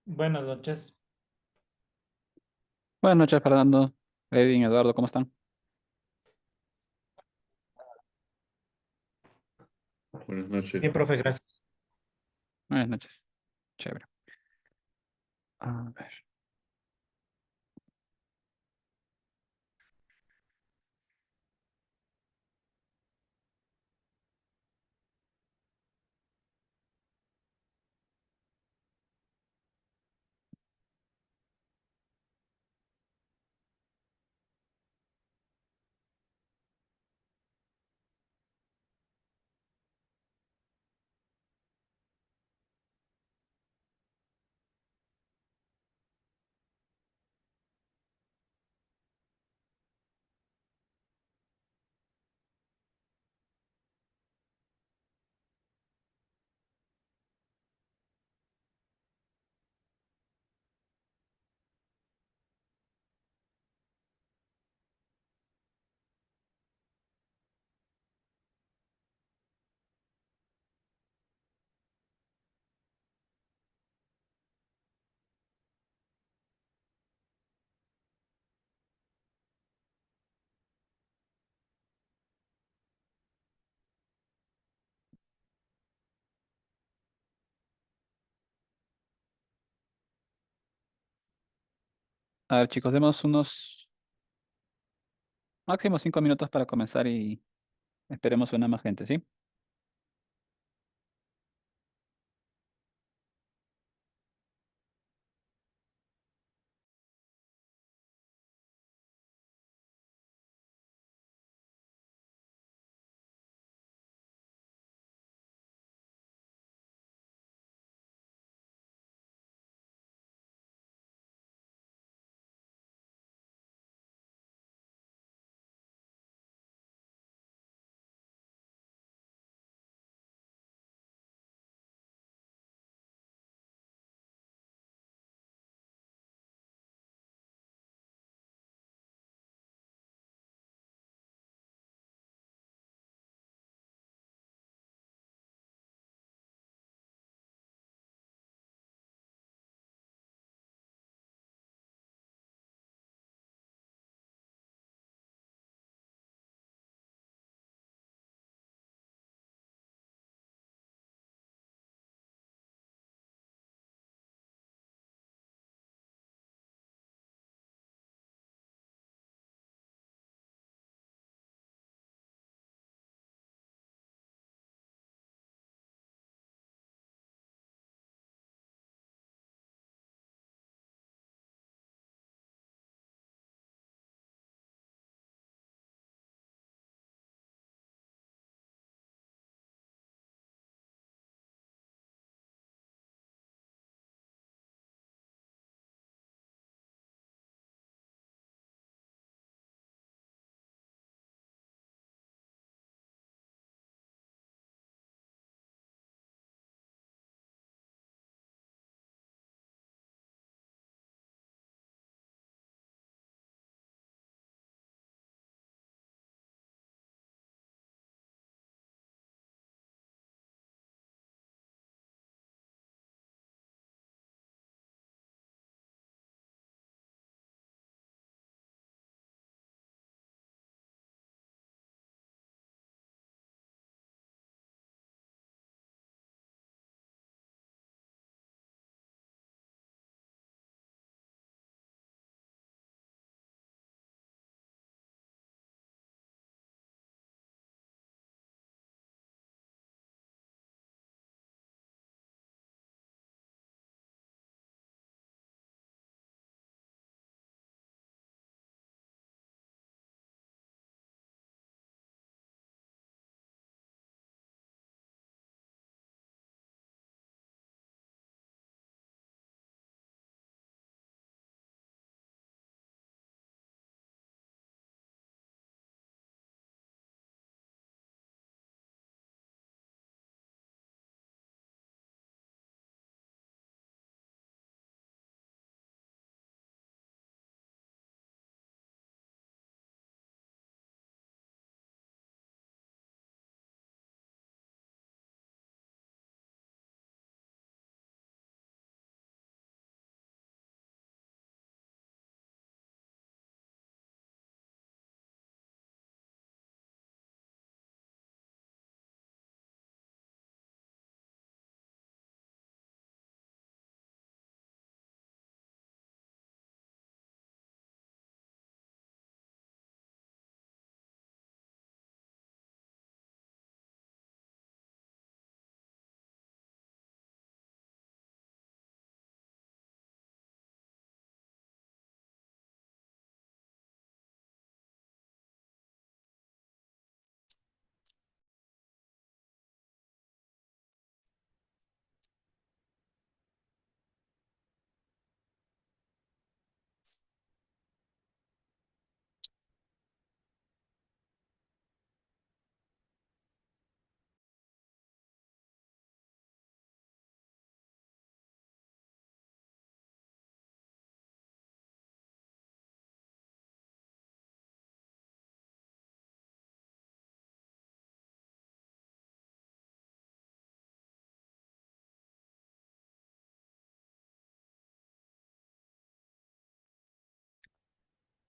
Buenas noches. Buenas noches, Fernando. Edwin, Eduardo, ¿cómo están? Buenas noches, Bien, profe, profe. gracias. Buenas noches. Chévere. A ver. A ver, chicos, demos unos máximo 5 minutos para comenzar y esperemos una más gente, ¿sí?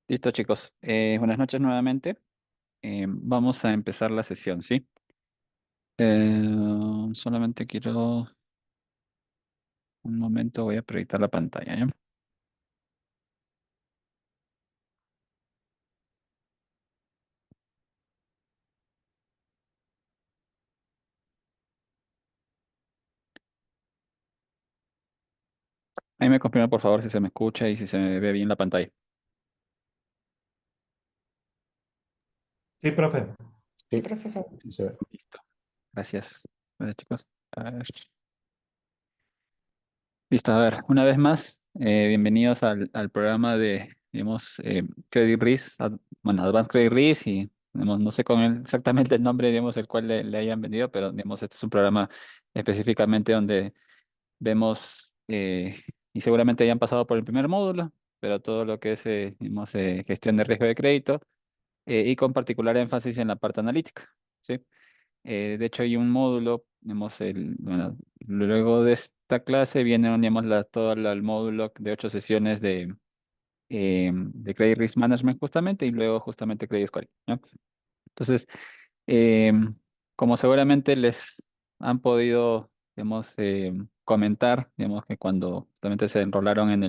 Listo, chicos. Buenas noches nuevamente. Vamos a empezar la sesión, ¿sí? Solamente quiero un momento, voy a proyectar la pantalla, ¿ya? Ahí me confirma, por favor, si se me escucha y si se me ve bien la pantalla. Sí, profe. Sí, profesor. Sí, se ve. Listo. Gracias. Gracias, chicos. A ver. Listo, a ver, una vez más, bienvenidos al programa de, digamos, Credit Risk, bueno, Advanced Credit Risk y, digamos, no sé exactamente el nombre, digamos, el cual le hayan vendido, pero, digamos, este es un programa específicamente donde vemos, y seguramente hayan pasado por el primer módulo, pero todo lo que es, digamos, gestión de riesgo de crédito, y con particular énfasis en la parte analítica, ¿sí? De hecho, hay un módulo, digamos, bueno, luego de esta clase viene, digamos, todo el módulo de 8 sesiones de Credit Risk Management justamente, y luego justamente Credit Scoring, ¿no? Entonces, eh, como seguramente les han podido, digamos, comentar, digamos, que cuando justamente se enrolaron en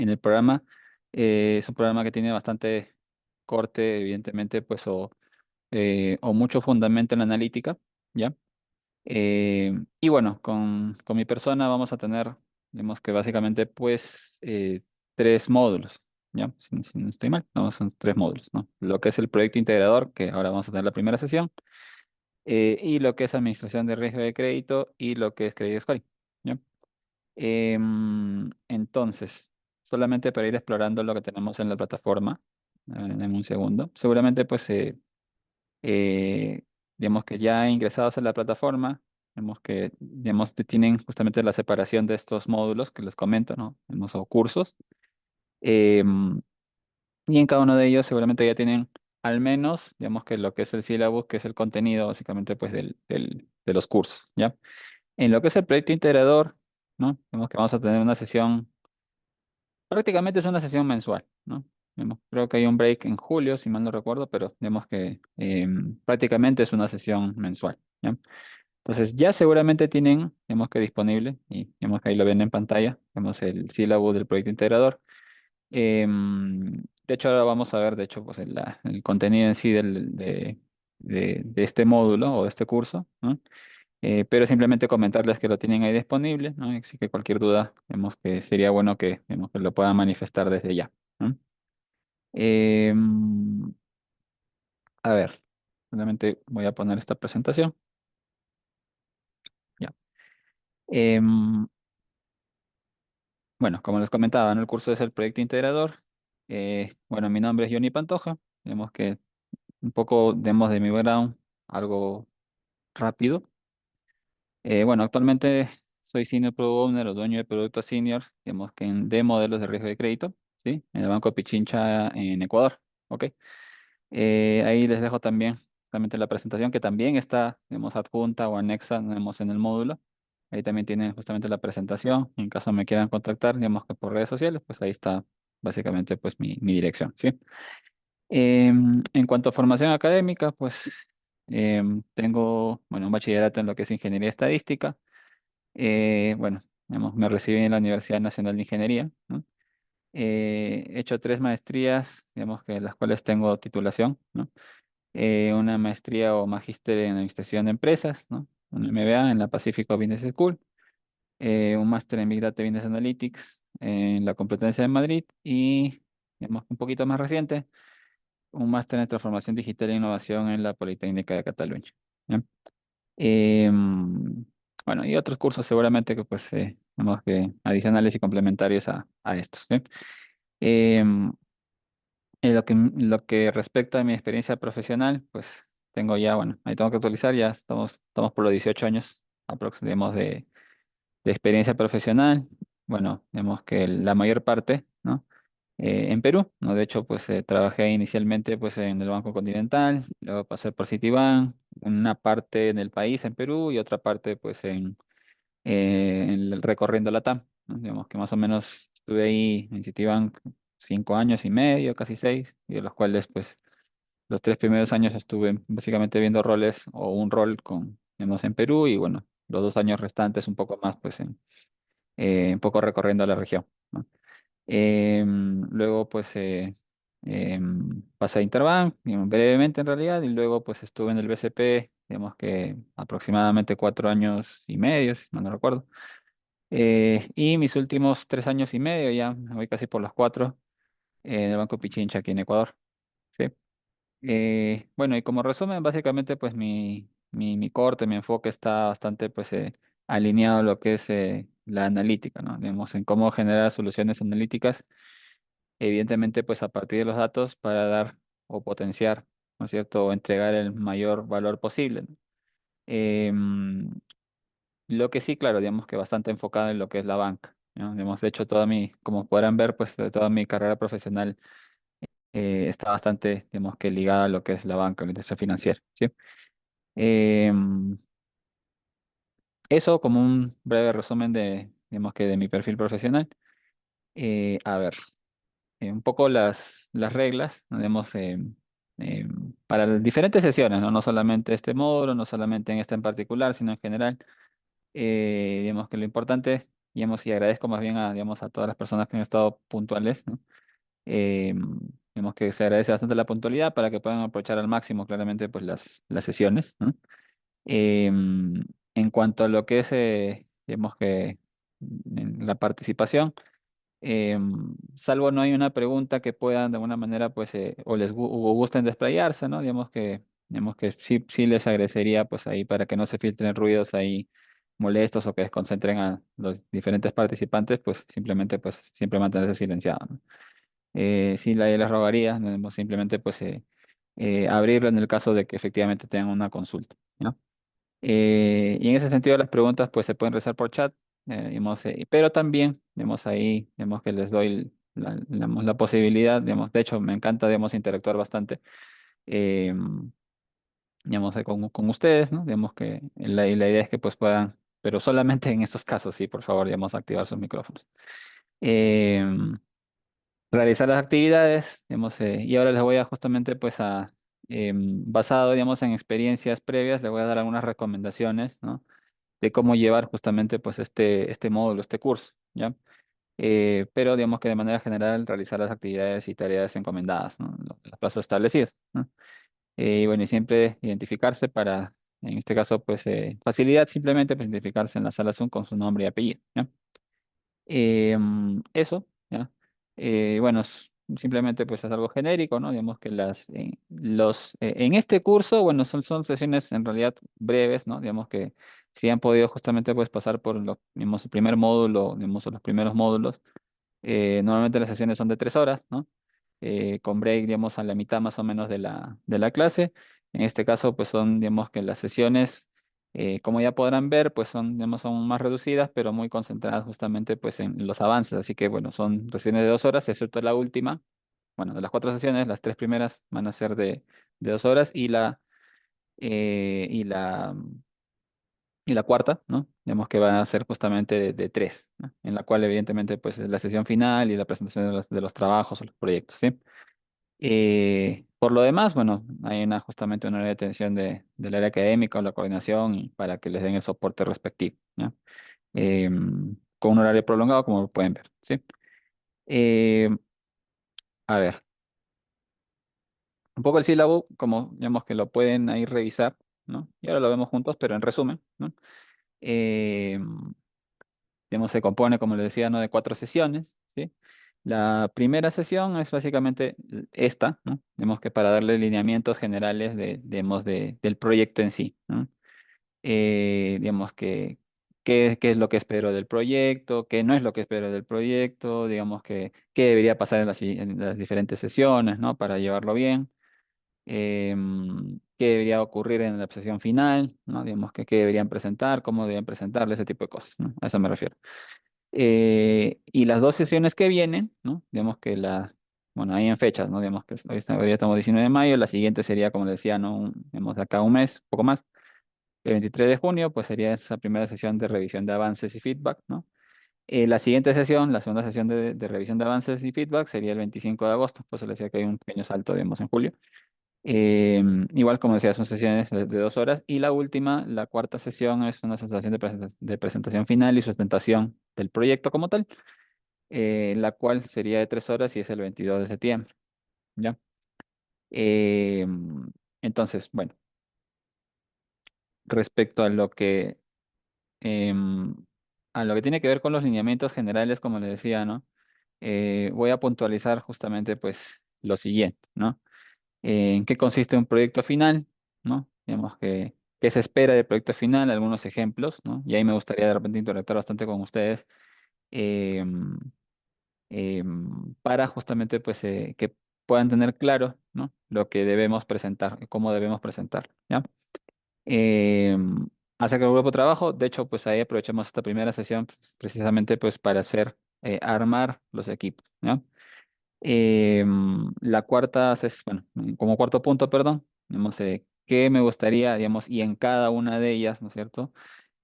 el programa, es un programa que tiene bastante corte, evidentemente, pues, o mucho fundamento en la analítica, ¿ya? Y bueno, con mi persona vamos a tener, digamos que básicamente, pues, 3 módulos, ¿ya? Si no estoy mal, no, son 3 módulos, ¿no? Lo que es el proyecto integrador, que ahora vamos a tener la primera sesión, y lo que es administración de riesgo de crédito y lo que es credit scoring, ¿ya? Entonces, solamente para ir explorando lo que tenemos en la plataforma, en un segundo, seguramente, pues, eh, digamos que ya ingresados en la plataforma, vemos que, digamos, tienen justamente la separación de estos módulos que les comento, ¿no? O cursos. Em, y en cada uno de ellos seguramente ya tienen al menos, digamos, que lo que es el syllabus, que es el contenido básicamente, pues, de los cursos, ¿ya? En lo que es el proyecto integrador, ¿no? Vemos que vamos a tener una sesión, prácticamente es una sesión mensual, ¿no? Creo que hay un break en julio, si mal no recuerdo, pero vemos que prácticamente es una sesión mensual, ¿ya? Entonces ya seguramente tienen, vemos que disponible, y vemos que ahí lo ven en pantalla, vemos el sílabo del proyecto integrador. De hecho, ahora vamos a ver, de hecho, pues el contenido en sí de este módulo o de este curso, ¿no? Pero simplemente comentarles que lo tienen ahí disponible, ¿no? Así que cualquier duda, vemos que sería bueno vemos que lo puedan manifestar desde ya, ¿no? Em, a ver, solamente voy a poner esta presentación. Ya. Em, bueno, como les comentaba, ¿no? El curso es el proyecto integrador. Bueno, mi nombre es Johnny Pantoja. Vemos que un poco demos de mi background, algo rápido. Bueno, actualmente soy Senior Product Owner o dueño de productos senior, digamos que de modelos de riesgo de crédito, ¿sí? En el Banco Pichincha en Ecuador, ¿ok? Ahí les dejo también justamente la presentación que también está, digamos, adjunta o anexa, digamos, en el módulo. Ahí también tienen justamente la presentación. En caso me quieran contactar, digamos que por redes sociales, pues ahí está básicamente, pues, mi dirección, ¿sí? En cuanto a formación académica, pues tengo, bueno, un bachillerato en lo que es ingeniería estadística. Bueno, digamos, me recibí en la Universidad Nacional de Ingeniería, ¿no? He hecho 3 maestrías, digamos, que las cuales tengo titulación, ¿no? Una maestría o magíster en administración de empresas, ¿no? Un MBA en la Pacifico Business School, un máster en Big Data y Business Analytics en la Complutense de Madrid y, digamos, un poquito más reciente, un máster en transformación digital e innovación en la Politécnica de Cataluña, ¿ya? Bueno, y otros cursos seguramente que, pues, digamos que adicionales y complementarios a estos, ¿sí? Em, en lo que respecta a mi experiencia profesional, pues tengo ya, bueno, ahí tengo que actualizar, ya estamos por los 18 años aproximadamente de experiencia profesional. Bueno, vemos que la mayor parte, ¿no? En Perú, ¿no? De hecho, pues trabajé inicialmente, pues, en el Banco Continental, luego pasé por Citibank, una parte en el país, en Perú, y otra parte, pues, recorriendo la TAM, ¿no? Digamos que más o menos estuve ahí en Citibank 5 años y medio, casi 6, y de los cuales pues los 3 primeros años estuve básicamente viendo roles o un rol digamos, en Perú y bueno, los 2 años restantes un poco más pues un poco recorriendo la región, ¿no? Luego pues pasé a Interbank, digamos, brevemente en realidad, y luego pues estuve en el BCP, digamos que aproximadamente 4 años y medio, si mal no recuerdo. Y mis últimos 3 años y medio, ya me voy casi por los 4, en el Banco Pichincha aquí en Ecuador. ¿Sí? Bueno, y como resumen, básicamente pues mi corte, mi enfoque está bastante pues alineado a lo que es la analítica, ¿no? Digamos, en cómo generar soluciones analíticas, evidentemente pues a partir de los datos para dar o potenciar, ¿no es cierto?, o entregar el mayor valor posible, ¿no? Em, lo que sí, claro, digamos que bastante enfocado en lo que es la banca, ¿no? Digamos, de hecho, como podrán ver, pues de toda mi carrera profesional está bastante, digamos que ligada a lo que es la banca, la industria financiera, ¿sí? Em, Eso como un breve resumen digamos que de mi perfil profesional. A ver, un poco las reglas, ¿no? Digamos, para las diferentes sesiones, ¿no? No solamente este módulo, no solamente en esta en particular, sino en general. Digamos que lo importante, digamos, y agradezco más bien digamos, a todas las personas que han estado puntuales, ¿no? Digamos que se agradece bastante la puntualidad para que puedan aprovechar al máximo claramente pues las sesiones, ¿no? En cuanto a lo que es, digamos que en la participación, salvo no hay una pregunta que puedan de alguna manera, pues, o gusten desplayarse, ¿no? Digamos que sí les agradecería, pues, ahí para que no se filtren ruidos ahí molestos o que desconcentren a los diferentes participantes, pues, simplemente, pues, siempre mantenerse silenciado, ¿no? Sí, les rogaría, ¿no? Digamos, simplemente, pues, abrirlo en el caso de que efectivamente tengan una consulta, ¿no? Y en ese sentido las preguntas pues se pueden realizar por chat, digamos, pero también, digamos, ahí, digamos que les doy digamos, la posibilidad, digamos, de hecho me encanta, digamos, interactuar bastante, eh, digamos, con ustedes, ¿no? Digamos que y la idea es que pues puedan, pero solamente en estos casos, sí, por favor, digamos, activar sus micrófonos. Em, Realizar las actividades, digamos, y ahora les voy a justamente pues basado, digamos, en experiencias previas, les voy a dar algunas recomendaciones, ¿no? De cómo llevar justamente pues este módulo, este curso, ¿ya? Pero digamos que de manera general realizar las actividades y tareas encomendadas, ¿no? Los plazos establecidos, ¿no? Y bueno, y siempre identificarse en este caso, pues facilidad simplemente pues, identificarse en la sala Zoom con su nombre y apellido, ¿ya? Eso, ¿ya? Bueno, simplemente pues es algo genérico, ¿no? Digamos que en este curso, bueno, son sesiones en realidad breves, ¿no? Digamos que si han podido justamente pues pasar por digamos, el primer módulo, digamos, o los primeros módulos, normalmente las sesiones son de 3 horas, ¿no? Con break, digamos, a la mitad más o menos de la clase. En este caso, pues son, digamos, que las sesiones, como ya podrán ver, pues digamos, son más reducidas, pero muy concentradas justamente, pues, en los avances. Así que, bueno, son sesiones de 2 horas, excepto la última. Bueno, de las 4 sesiones, las 3 primeras van a ser de 2 horas eh, y la, y la cuarta, ¿no? Digamos que van a ser justamente de 3, ¿no? En la cual, evidentemente, pues, es la sesión final y la presentación de los trabajos o los proyectos, ¿sí? Por lo demás, bueno, hay justamente una área de atención del área académica o la coordinación y para que les den el soporte respectivo, ¿ya? Con un horario prolongado, como lo pueden ver, ¿sí? Eh, a ver, un poco el sílabo, como digamos que lo pueden ahí revisar, ¿no? Y ahora lo vemos juntos, pero en resumen, ¿no? Eh, digamos, se compone, como les decía, ¿no? De 4 sesiones, ¿sí? La primera sesión es básicamente esta, ¿no? Digamos que para darle lineamientos generales digamos, del proyecto en sí, ¿no? Digamos que qué es lo que espero del proyecto, qué no es lo que espero del proyecto, digamos que qué debería pasar en las diferentes sesiones, ¿no? Para llevarlo bien. Qué debería ocurrir en la sesión final, ¿no? Digamos que qué deberían presentar, cómo deberían presentarle, ese tipo de cosas, ¿no? A eso me refiero. Y las 2 sesiones que vienen, ¿no? Digamos que bueno, ahí en fechas, ¿no? Digamos que hoy estamos 19 de mayo, la siguiente sería, como les decía, ¿no? Digamos, de acá a un mes, poco más. El 23 de junio, pues sería esa primera sesión de revisión de avances y feedback, ¿no? La siguiente sesión, la segunda sesión de revisión de avances y feedback sería el 25 de agosto, pues se le decía que hay un pequeño salto, digamos, en julio. Igual, como decía, son sesiones de 2 horas. Y la última, la cuarta sesión, es una sesión de presentación final y sustentación del proyecto como tal, la cual sería de 3 horas y es el 22 de septiembre, ¿ya? Entonces, bueno, respecto em, a lo que tiene que ver con los lineamientos generales, como le decía, ¿no? Voy a puntualizar justamente, pues, lo siguiente, ¿no? ¿En qué consiste un proyecto final? ¿No? Digamos que, ¿qué se espera del proyecto final? Algunos ejemplos, ¿no? Y ahí me gustaría de repente interactuar bastante con ustedes, em, para justamente, pues, que puedan tener claro, ¿no? Lo que debemos presentar, cómo debemos presentar, ¿ya? Em, Acerca del grupo de trabajo, de hecho, pues ahí aprovechamos esta primera sesión, pues, precisamente, pues, para armar los equipos, ¿ya? La cuarta, bueno, como cuarto punto, perdón, digamos, qué me gustaría, digamos, y en cada una de ellas, ¿no es cierto?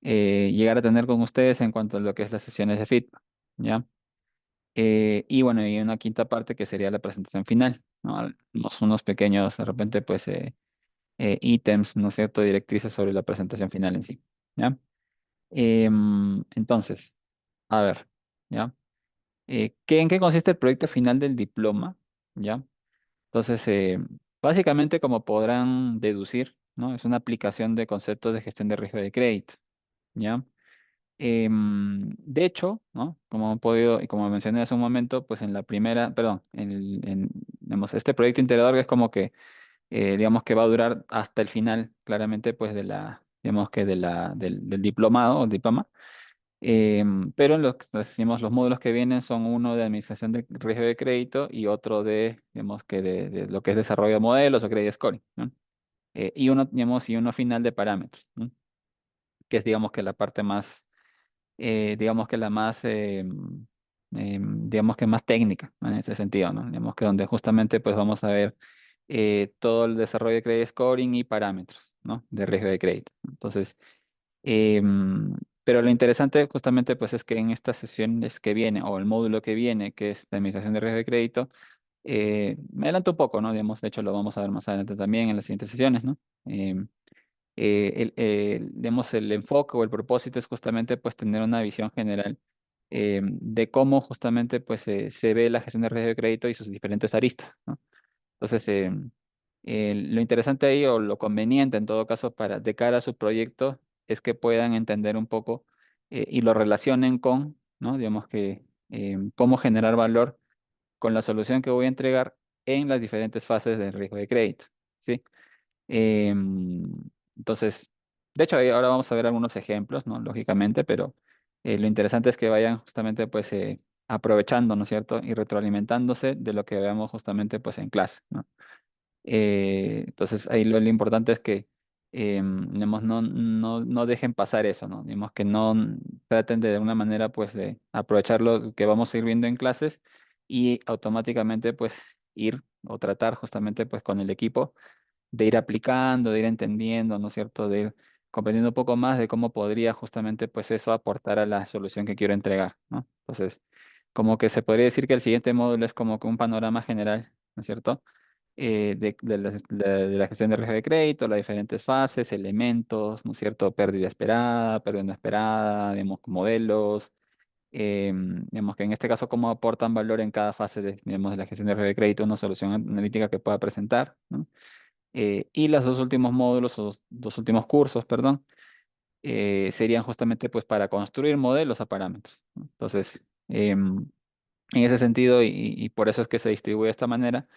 Llegar a tener con ustedes en cuanto a lo que es las sesiones de feedback, ¿ya? Y bueno, y una quinta parte que sería la presentación final, ¿no? Unos pequeños, de repente, pues, ítems, ¿no es cierto? Directrices sobre la presentación final en sí, ¿ya? Entonces, a ver, ¿ya? ¿En qué consiste el proyecto final del diploma? ¿Ya? Entonces, básicamente, como podrán deducir, ¿no? Es una aplicación de conceptos de gestión de riesgo de crédito, ¿ya? De hecho, ¿no? Como han podido, y como mencioné hace un momento, pues en la primera, perdón, digamos, este proyecto integrador es como que, digamos que va a durar hasta el final, claramente, pues digamos que del diplomado o diploma. Pero en lo que decimos, los módulos que vienen son uno de administración de riesgo de crédito y otro digamos que de lo que es desarrollo de modelos o credit scoring, ¿no? Y uno, digamos, y uno final de parámetros, ¿no? Que es, digamos, que la parte más, digamos que la más, digamos que más técnica, ¿no? En ese sentido, ¿no? Digamos que donde justamente pues vamos a ver todo el desarrollo de credit scoring y parámetros, ¿no? De riesgo de crédito. Entonces, pero lo interesante justamente pues es que en estas sesiones que viene, o el módulo que viene, que es la administración de riesgo de crédito, me adelanto un poco, ¿no? Digamos, de hecho lo vamos a ver más adelante también en las siguientes sesiones, ¿no? Digamos, el enfoque o el propósito es justamente pues tener una visión general de cómo justamente pues se ve la gestión de riesgo de crédito y sus diferentes aristas, ¿no? Entonces, lo interesante ahí o lo conveniente en todo caso para de cara a su proyecto es que puedan entender un poco y lo relacionen con, ¿no? Digamos que cómo generar valor con la solución que voy a entregar en las diferentes fases del riesgo de crédito, ¿sí? Em, entonces, de hecho, ahí ahora vamos a ver algunos ejemplos, ¿no? Lógicamente, pero lo interesante es que vayan justamente pues aprovechando, ¿no es cierto? Y retroalimentándose de lo que veamos justamente pues en clase, ¿no? Entonces, ahí lo importante es que digamos, no dejen pasar eso, ¿no? Digamos que no traten de una manera, pues, de aprovechar lo que vamos a ir viendo en clases y automáticamente, pues, ir o tratar justamente, pues, con el equipo de ir aplicando, de ir entendiendo, ¿no es cierto? De ir comprendiendo un poco más de cómo podría justamente, pues, eso aportar a la solución que quiero entregar, ¿no? Entonces, como que se podría decir que el siguiente módulo es como que un panorama general, ¿no es cierto? De la gestión de riesgo de crédito, las diferentes fases, elementos, ¿no es cierto? Pérdida esperada, pérdida no esperada, digamos, modelos, digamos que en este caso, cómo aportan valor en cada fase digamos, de la gestión de riesgo de crédito, una solución analítica que pueda presentar, ¿no? Y los dos últimos módulos, o dos últimos cursos, perdón, serían justamente pues para construir modelos a parámetros, ¿no? Entonces, en ese sentido, y por eso es que se distribuye de esta manera,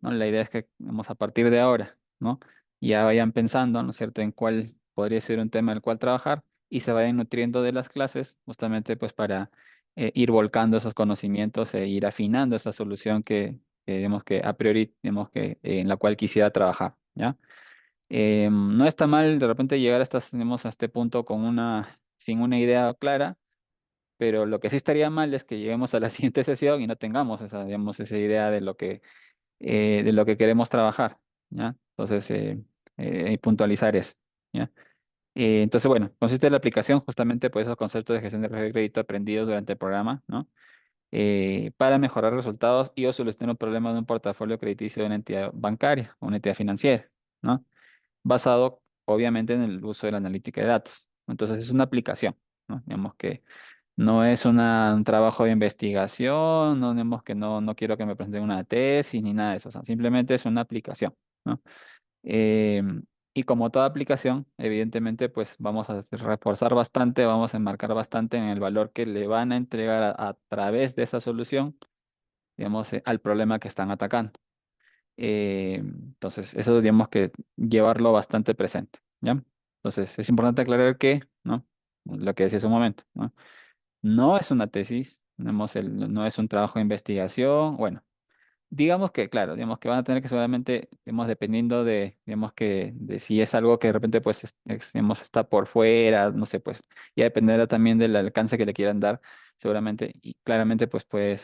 ¿no? La idea es que, vamos, a partir de ahora, ¿no? Ya vayan pensando, ¿no es cierto?, en cuál podría ser un tema del cual trabajar y se vayan nutriendo de las clases, justamente pues para ir volcando esos conocimientos e ir afinando esa solución digamos que a priori, digamos que en la cual quisiera trabajar, ¿ya? No está mal de repente llegar digamos, a este punto sin una idea clara, pero lo que sí estaría mal es que lleguemos a la siguiente sesión y no tengamos digamos, esa idea de lo que queremos trabajar, ¿ya? Entonces, y puntualizar eso, ¿ya? Entonces, bueno, consiste en la aplicación justamente por esos conceptos de gestión de riesgo de crédito aprendidos durante el programa, ¿no? Para mejorar resultados y o solucionar un problema de un portafolio crediticio de una entidad bancaria o una entidad financiera, ¿no? Basado obviamente en el uso de la analítica de datos. Entonces es una aplicación, ¿no? Digamos que no es un trabajo de investigación, no digamos que no quiero que me presenten una tesis ni nada de eso, o sea, simplemente es una aplicación, ¿no? Eh, y como toda aplicación, evidentemente, pues vamos a reforzar bastante, vamos a enmarcar bastante en el valor que le van a entregar a través de esa solución, digamos, al problema que están atacando. Entonces, eso digamos que llevarlo bastante presente, ¿ya? Entonces, es importante aclarar que, ¿no? Lo que decía hace un momento, ¿no? No es una tesis, no es un trabajo de investigación, bueno. Digamos que, claro, digamos que van a tener que seguramente, digamos, dependiendo de si es algo que de repente, pues, digamos, está por fuera, no sé, pues, ya dependerá también del alcance que le quieran dar, seguramente, y claramente, puede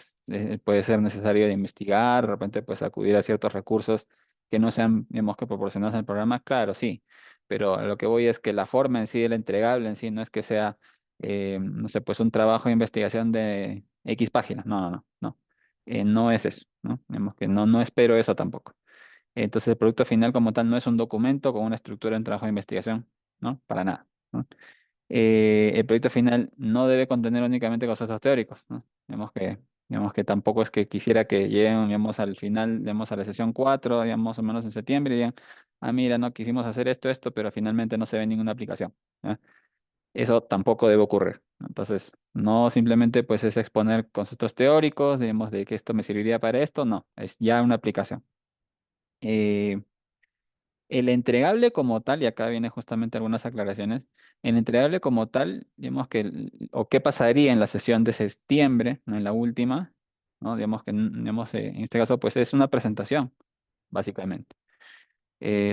ser necesario de investigar, de repente, pues, acudir a ciertos recursos que no sean, digamos, que proporcionados en el programa, claro, sí, pero a lo que voy es que la forma en sí, el entregable en sí, no es que sea, no sé, pues, un trabajo de investigación de X páginas, no no es eso, ¿no? Digamos que no espero eso tampoco. Entonces, el producto final como tal no es un documento con una estructura en trabajo de investigación, ¿no? Para nada, ¿no? El proyecto final no debe contener únicamente conceptos teóricos, ¿no? Digamos que tampoco es que quisiera que lleguen, digamos, al final, digamos, a la sesión 4 digamos, o menos en septiembre, y digan, ah, mira, no, quisimos hacer esto, pero finalmente no se ve ninguna aplicación, ¿ya? Eso tampoco debe ocurrir, ¿no? Entonces, no simplemente pues es exponer conceptos teóricos, digamos, de que esto me serviría para esto, no, es ya una aplicación. Eh, el entregable como tal, y acá vienen justamente algunas aclaraciones, el entregable como tal, digamos que, o qué pasaría en la sesión de septiembre, ¿no? En la última, ¿no? Digamos que, digamos, en este caso, pues es una presentación, básicamente.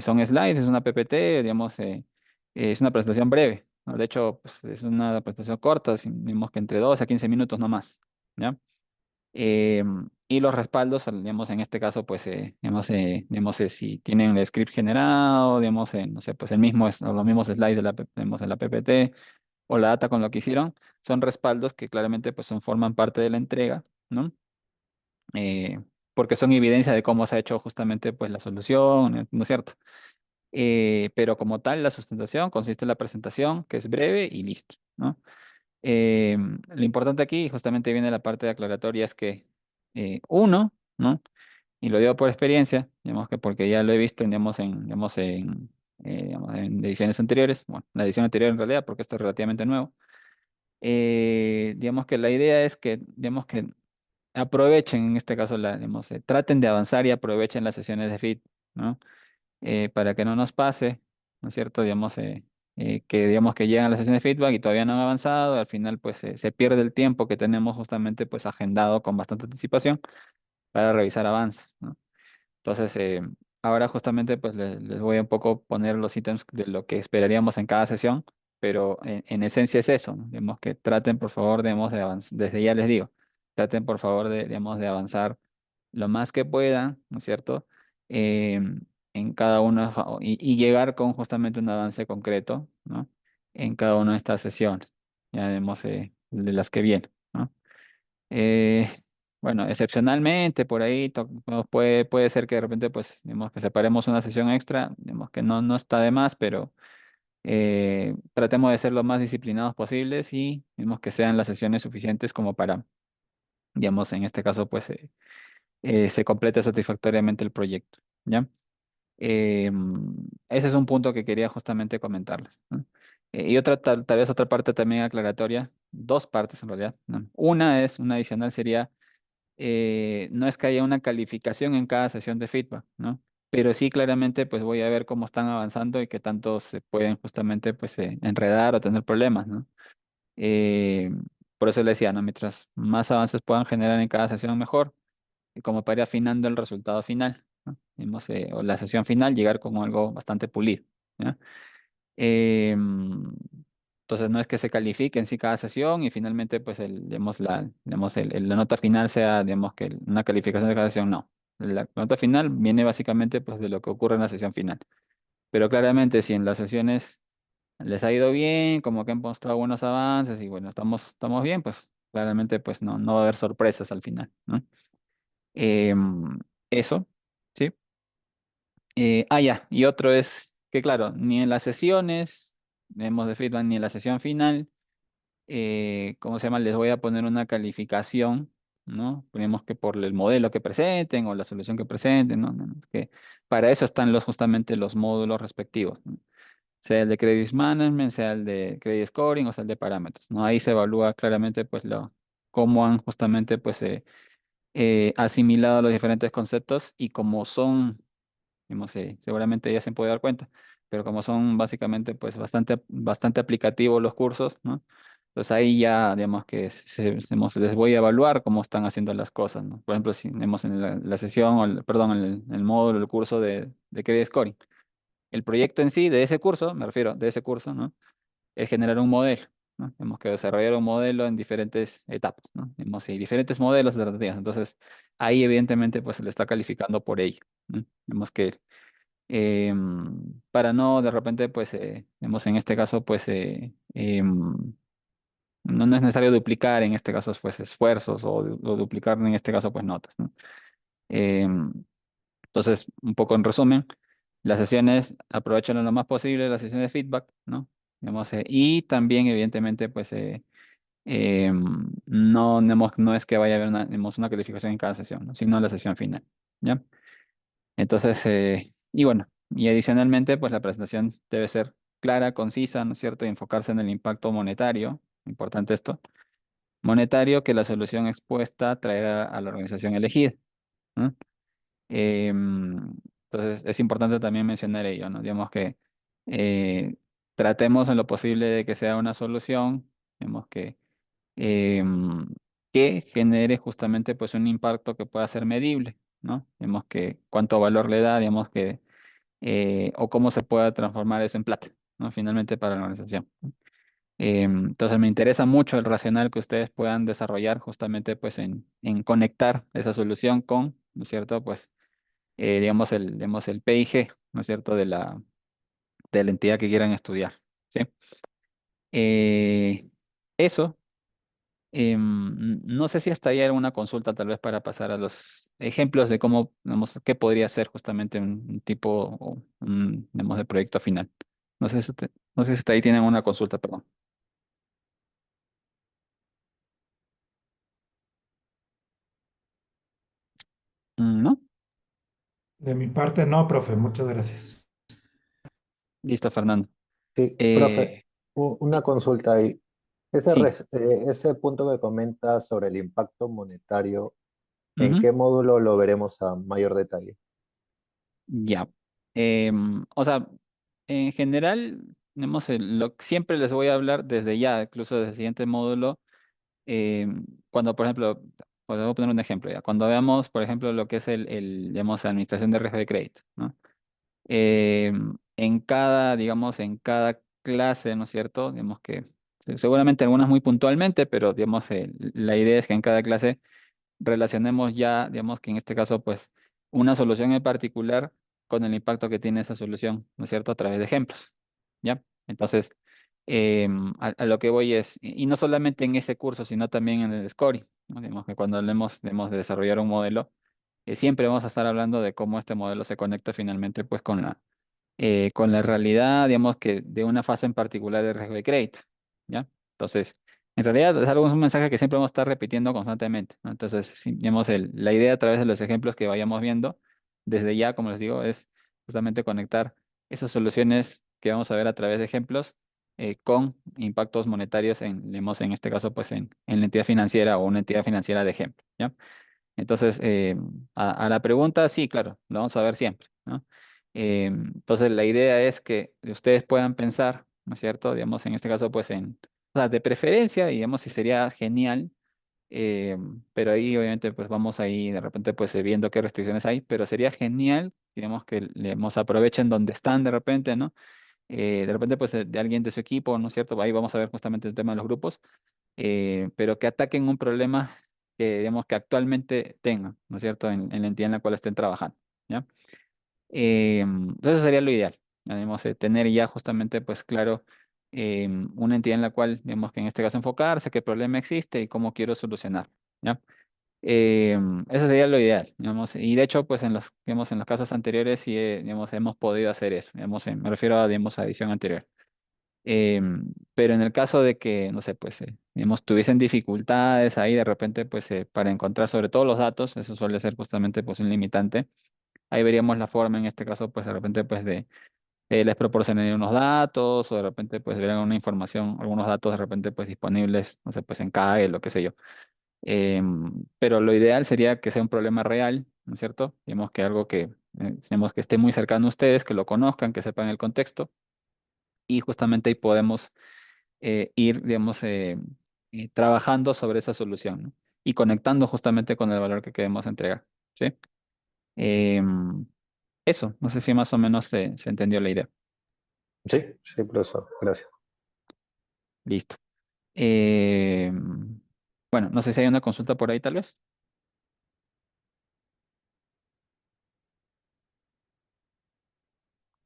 Son slides, es una PPT, digamos, es una presentación breve, ¿no? De hecho, pues, es una presentación corta, digamos que entre 2 a 15 minutos no más, ¿ya? Y los respaldos, digamos, en este caso, pues, si tienen el script generado, digamos, no sé, pues el mismo o los mismos slides digamos, de la PPT o la data con lo que hicieron, son respaldos que claramente, pues, forman parte de la entrega, ¿no? Porque son evidencia de cómo se ha hecho justamente, pues, la solución, ¿no es cierto? Pero como tal, la sustentación consiste en la presentación, que es breve y listo, ¿no? Lo importante aquí, justamente viene la parte aclaratoria, es que uno, ¿no? Y lo digo por experiencia, digamos que porque ya lo he visto, digamos, en ediciones anteriores, bueno, la edición anterior en realidad, porque esto es relativamente nuevo, digamos que la idea es que, digamos que aprovechen, en este caso, traten de avanzar y aprovechen las sesiones de feed, ¿no? Para que no nos pase, ¿no es cierto? Que digamos que llegan las sesiones de feedback y todavía no han avanzado, al final pues se pierde el tiempo que tenemos justamente pues agendado con bastante anticipación para revisar avances, ¿no? Entonces, ahora justamente pues les voy a un poco poner los ítems de lo que esperaríamos en cada sesión, pero en esencia es eso, ¿no? Digamos que traten por favor, digamos, de avanzar, desde ya les digo, traten por favor digamos, de avanzar lo más que puedan, ¿no es cierto? En cada uno y llegar con justamente un avance concreto, ¿no? En cada una de estas sesiones, ya digamos, de las que vienen, ¿no? Eh, bueno, excepcionalmente por ahí no puede ser que de repente pues digamos que separemos una sesión extra, digamos que no está de más, pero tratemos de ser lo más disciplinados posibles y digamos que sean las sesiones suficientes como para, digamos, en este caso pues se complete satisfactoriamente el proyecto, ¿ya? Ese es un punto que quería justamente comentarles, ¿no? Y tal vez otra parte también aclaratoria, dos partes en realidad, ¿no? Una es, una adicional sería no es que haya una calificación en cada sesión de feedback, ¿no? Pero sí claramente pues voy a ver cómo están avanzando y qué tanto se pueden justamente pues enredar o tener problemas, ¿no? Eh, por eso le decía, ¿no? Mientras más avances puedan generar en cada sesión mejor, y como para ir afinando el resultado final, ¿no? Digamos, o la sesión final llegar con algo bastante pulido, ¿ya? Entonces no es que se califique en sí cada sesión y finalmente pues la nota final sea digamos que una calificación de cada sesión, no. La nota final viene básicamente pues de lo que ocurre en la sesión final. Pero claramente si en las sesiones les ha ido bien, como que han mostrado buenos avances y bueno, estamos bien, pues claramente pues no va a haber sorpresas al final, ¿no? Em, Eso, ¿sí? Ya, y otro es que claro, ni en las sesiones, vemos de feedback, ni en la sesión final, ¿cómo se llama? Les voy a poner una calificación, ¿no? Ponemos que por el modelo que presenten o la solución que presenten, ¿no? Que para eso están justamente los módulos respectivos, ¿no? Sea el de Credit Management, sea el de Credit Scoring o sea el de parámetros, ¿no? Ahí se evalúa claramente pues cómo han justamente pues asimilado los diferentes conceptos y como son digamos, seguramente ya se puede dar cuenta, pero como son básicamente pues bastante aplicativos los cursos, ¿no? Pues ahí ya, digamos que les voy a evaluar cómo están haciendo las cosas, ¿no? Por ejemplo, si tenemos en la sesión, perdón, el módulo, el curso de Credit Scoring. El proyecto en sí de ese curso, me refiero, de ese curso, ¿no? Es generar un modelo, ¿no? Tenemos que desarrollar un modelo en diferentes etapas, ¿no? Tenemos diferentes modelos de alternativas. Entonces, ahí evidentemente pues se le está calificando por ello, ¿no? Vemos que para no de repente, pues, vemos en este caso, pues, no es necesario duplicar en este caso, pues, esfuerzos o duplicar en este caso, pues, notas, ¿no? Em, entonces, un poco en resumen, las sesiones, aprovechan lo más posible las sesiones de feedback, ¿no? Digamos, y también, evidentemente, pues, no es que vaya a haber una calificación en cada sesión, ¿no? Sino en la sesión final, ¿ya? Entonces, y bueno, y adicionalmente, pues la presentación debe ser clara, concisa, ¿no es cierto? Y enfocarse en el impacto monetario, importante esto, monetario que la solución expuesta traerá a la organización elegida, ¿no? Entonces, es importante también mencionar ello, ¿no? Digamos que eh, tratemos en lo posible de que sea una solución, digamos em, que genere justamente pues un impacto que pueda ser medible, ¿no? Digamos que cuánto valor le da, digamos que o cómo se pueda transformar eso en plata, ¿no? Finalmente para la organización. Entonces me interesa mucho el racional que ustedes puedan desarrollar justamente pues en conectar esa solución con, ¿no es cierto? Pues digamos el PIG, ¿no es cierto? De la entidad que quieran estudiar, ¿sí? Eh, Eso. No sé si hasta ahí hay alguna consulta tal vez para pasar a los ejemplos de cómo, digamos, qué podría ser justamente un tipo o un, digamos, de proyecto final. No sé si hasta ahí tienen una consulta, perdón. ¿No? De mi parte, no, profe, muchas gracias. Listo, Fernando. Sí, profe, Eh, una consulta ahí. sí, Ese punto que comenta sobre el impacto monetario, ¿en ujú, qué módulo lo veremos a mayor detalle? ya. O sea, en general, digamos, siempre les voy a hablar desde ya, incluso desde el siguiente módulo. Cuando, por ejemplo, podemos poner un ejemplo ya, cuando veamos, por ejemplo, lo que es digamos, administración de riesgo de crédito, ¿no? En cada, digamos, en cada clase, ¿no es cierto? Digamos que seguramente algunas muy puntualmente, pero digamos, la idea es que en cada clase relacionemos ya, digamos que en este caso, pues, una solución en particular con el impacto que tiene esa solución, ¿no es cierto? A través de ejemplos, ¿ya? Entonces, a lo que voy es, y no solamente en ese curso, sino también en el scoring, ¿no? Digamos que cuando hablemos, de desarrollar un modelo, siempre vamos a estar hablando de cómo este modelo se conecta finalmente, pues, con la realidad, digamos que de una fase en particular de riesgo de crédito, ¿ya? Entonces, en realidad es un mensaje que siempre vamos a estar repitiendo constantemente, ¿no? Entonces, digamos, la idea a través de los ejemplos que vayamos viendo, desde ya, como les digo, es justamente conectar esas soluciones que vamos a ver a través de ejemplos con impactos monetarios digamos, en este caso, pues en la entidad financiera o una entidad financiera de ejemplo, ¿ya? Entonces, a la pregunta, sí, claro, lo vamos a ver siempre, ¿no? Entonces, la idea es que ustedes puedan pensar, ¿no es cierto? Digamos, en este caso, pues o sea, de preferencia, digamos, si sería genial, eh, pero ahí obviamente, pues vamos ahí de repente, pues viendo qué restricciones hay, pero sería genial, digamos, que aprovechen donde están de repente, ¿no? De repente, pues de alguien de su equipo, ¿no es cierto? Ahí vamos a ver justamente el tema de los grupos pero que ataquen un problema que, digamos, que actualmente tengan, ¿no es cierto?, en la entidad en la cual estén trabajando, ¿ya? Entonces eso sería lo ideal, ¿ya? Digamos, tener ya justamente, pues claro, una entidad en la cual, digamos que en este caso enfocarse, qué problema existe y cómo quiero solucionar, ¿ya? Eso sería lo ideal, digamos, y de hecho, pues digamos, en los casos anteriores sí, digamos, hemos podido hacer eso, digamos, me refiero a, digamos, a edición anterior. Pero en el caso de que, no sé, pues, digamos, tuviesen dificultades ahí de repente, pues, para encontrar sobre todo los datos, eso suele ser justamente, pues, un limitante. Ahí veríamos la forma, en este caso, pues, de repente, pues, de les proporcionaría unos datos o de repente, pues, verán una información, algunos datos de repente, pues, disponibles, no sé, pues, en CAE, lo que sé yo. Pero lo ideal sería que sea un problema real, ¿no es cierto? Digamos que algo que, digamos, que esté muy cercano a ustedes, que lo conozcan, que sepan el contexto y justamente ahí podemos ir, digamos, trabajando sobre esa solución, ¿no? Y conectando justamente con el valor que queremos entregar, ¿sí? Em, Eso, no sé si más o menos se entendió la idea. Sí, sí, profesor, gracias. Listo. Em, bueno, no sé si hay una consulta por ahí tal vez.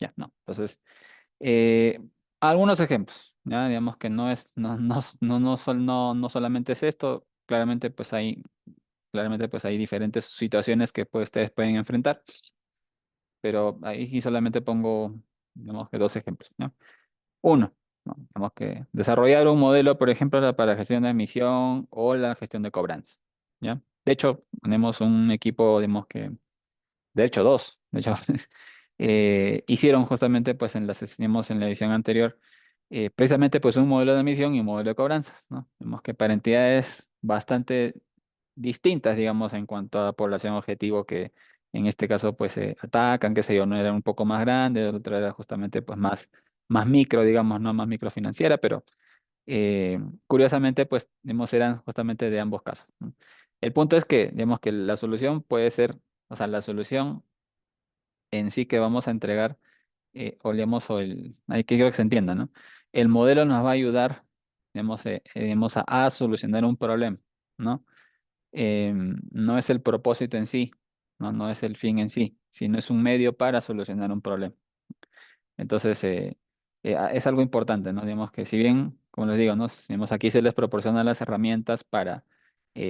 Ya, no. Entonces, eh, algunos ejemplos, ¿ya? Digamos que no es, no solamente es esto, claramente pues hay diferentes situaciones que pues, ustedes pueden enfrentar, pero ahí sí solamente pongo, digamos que dos ejemplos, ¿no? Uno, ¿no? Digamos que desarrollar un modelo, por ejemplo, para la gestión de emisión o la gestión de cobranza, ¿ya? De hecho, tenemos un equipo, digamos que de hecho, dos. De hecho, hicieron justamente, pues, digamos, en la edición anterior, precisamente, pues, un modelo de emisión y un modelo de cobranzas, ¿no? Vemos que para entidades bastante distintas, digamos, en cuanto a población objetivo que en este caso, pues, se atacan, qué sé yo, no era un poco más grande, el otro era justamente, pues, más micro, digamos, no más microfinanciera, pero eh, curiosamente, pues, digamos, eran justamente de ambos casos, ¿no? El punto es que, digamos, que la solución puede ser, o sea, la solución en sí que vamos a entregar, hay que quiero que se entienda, ¿no? El modelo nos va a ayudar, digamos, a solucionar un problema, ¿no? No es el propósito en sí, ¿no? No es el fin en sí, sino es un medio para solucionar un problema. Entonces, es algo importante, ¿no? Digamos que si bien, como les digo, ¿no? Digamos, aquí se les proporciona las herramientas para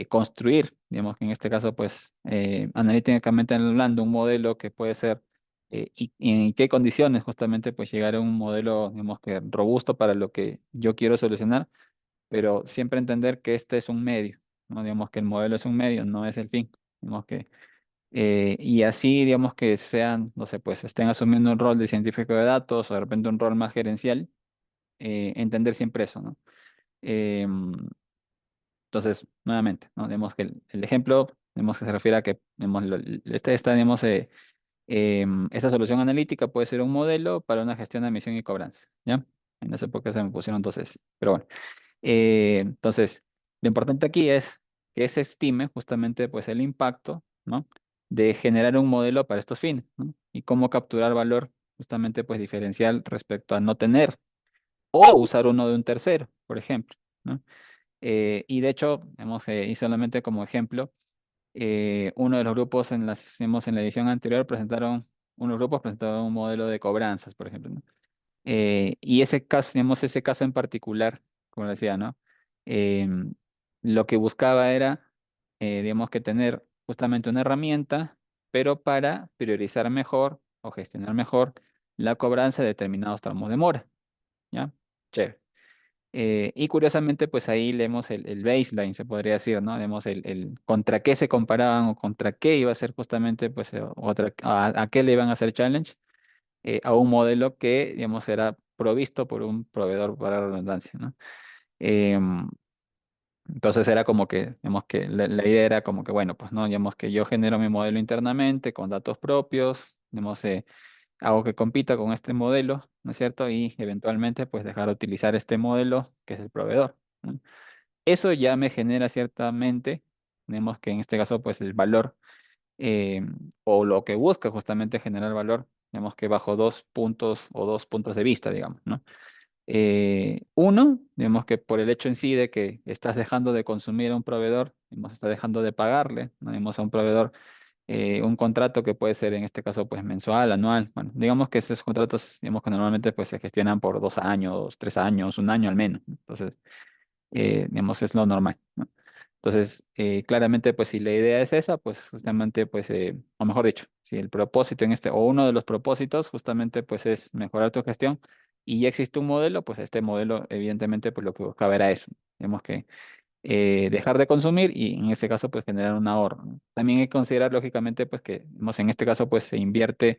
construir, digamos que en este caso, pues, analíticamente hablando, un modelo que puede ser, y en qué condiciones justamente, pues, llegar a un modelo, digamos que robusto para lo que yo quiero solucionar, pero siempre entender que este es un medio, ¿no? Digamos que el modelo es un medio, no es el fin. Digamos que y así, digamos que sean, no sé, pues estén asumiendo un rol de científico de datos o de repente un rol más gerencial, entender siempre eso, ¿no? Em, entonces, nuevamente, ¿no? Digamos que el ejemplo, digamos que se refiere a que, digamos, digamos, esta solución analítica puede ser un modelo para una gestión de emisión y cobranza, ¿ya? No sé por qué se me pusieron entonces, pero bueno. Entonces, lo importante aquí es que se estime justamente pues el impacto, ¿no? De generar un modelo para estos fines, ¿no? Y cómo capturar valor justamente pues diferencial respecto a no tener o usar uno de un tercero, por ejemplo, ¿no? Y de hecho, y solamente como ejemplo, uno de los grupos en la edición anterior unos grupos presentaron un modelo de cobranzas, por ejemplo, ¿no? Y ese caso en particular, como decía, ¿no? Em, lo que buscaba era, digamos que tener justamente una herramienta, pero para priorizar mejor o gestionar mejor la cobranza de determinados tramos de mora, ¿ya? Chévere. Y curiosamente, pues ahí leemos el baseline, se podría decir, ¿no? Leemos el contra qué se comparaban o contra qué iba a ser justamente, pues, a qué le iban a hacer challenge a un modelo que, digamos, era provisto por un proveedor para la redundancia, ¿no? Em, entonces era como que, digamos que la idea era como que, bueno, pues no, digamos que yo genero mi modelo internamente con datos propios, digamos, hago que compita con este modelo, ¿no es cierto? Y eventualmente, pues dejar de utilizar este modelo que es el proveedor, ¿no? Eso ya me genera ciertamente, digamos que en este caso, pues el valor eh, o lo que busca justamente generar valor, digamos que bajo dos puntos o dos puntos de vista, digamos, ¿no? Uno, digamos que por el hecho en sí de que estás dejando de consumir a un proveedor, digamos, estás dejando de pagarle, ¿no? Digamos, a un proveedor un contrato que puede ser en este caso pues mensual, anual. Bueno, digamos que esos contratos, digamos que normalmente pues se gestionan por 2 años, 3 años, un año al menos, ¿no? Entonces, digamos, es lo normal, ¿no? Entonces, claramente, pues si la idea es esa, pues justamente, pues, o mejor dicho, si el propósito en este, o uno de los propósitos, justamente, pues es mejorar tu gestión y ya existe un modelo, pues este modelo, evidentemente, pues lo que buscaba era eso. Digamos que dejar de consumir y en ese caso, pues generar un ahorro, ¿no? También hay que considerar, lógicamente, pues que, digamos, en este caso, pues se invierte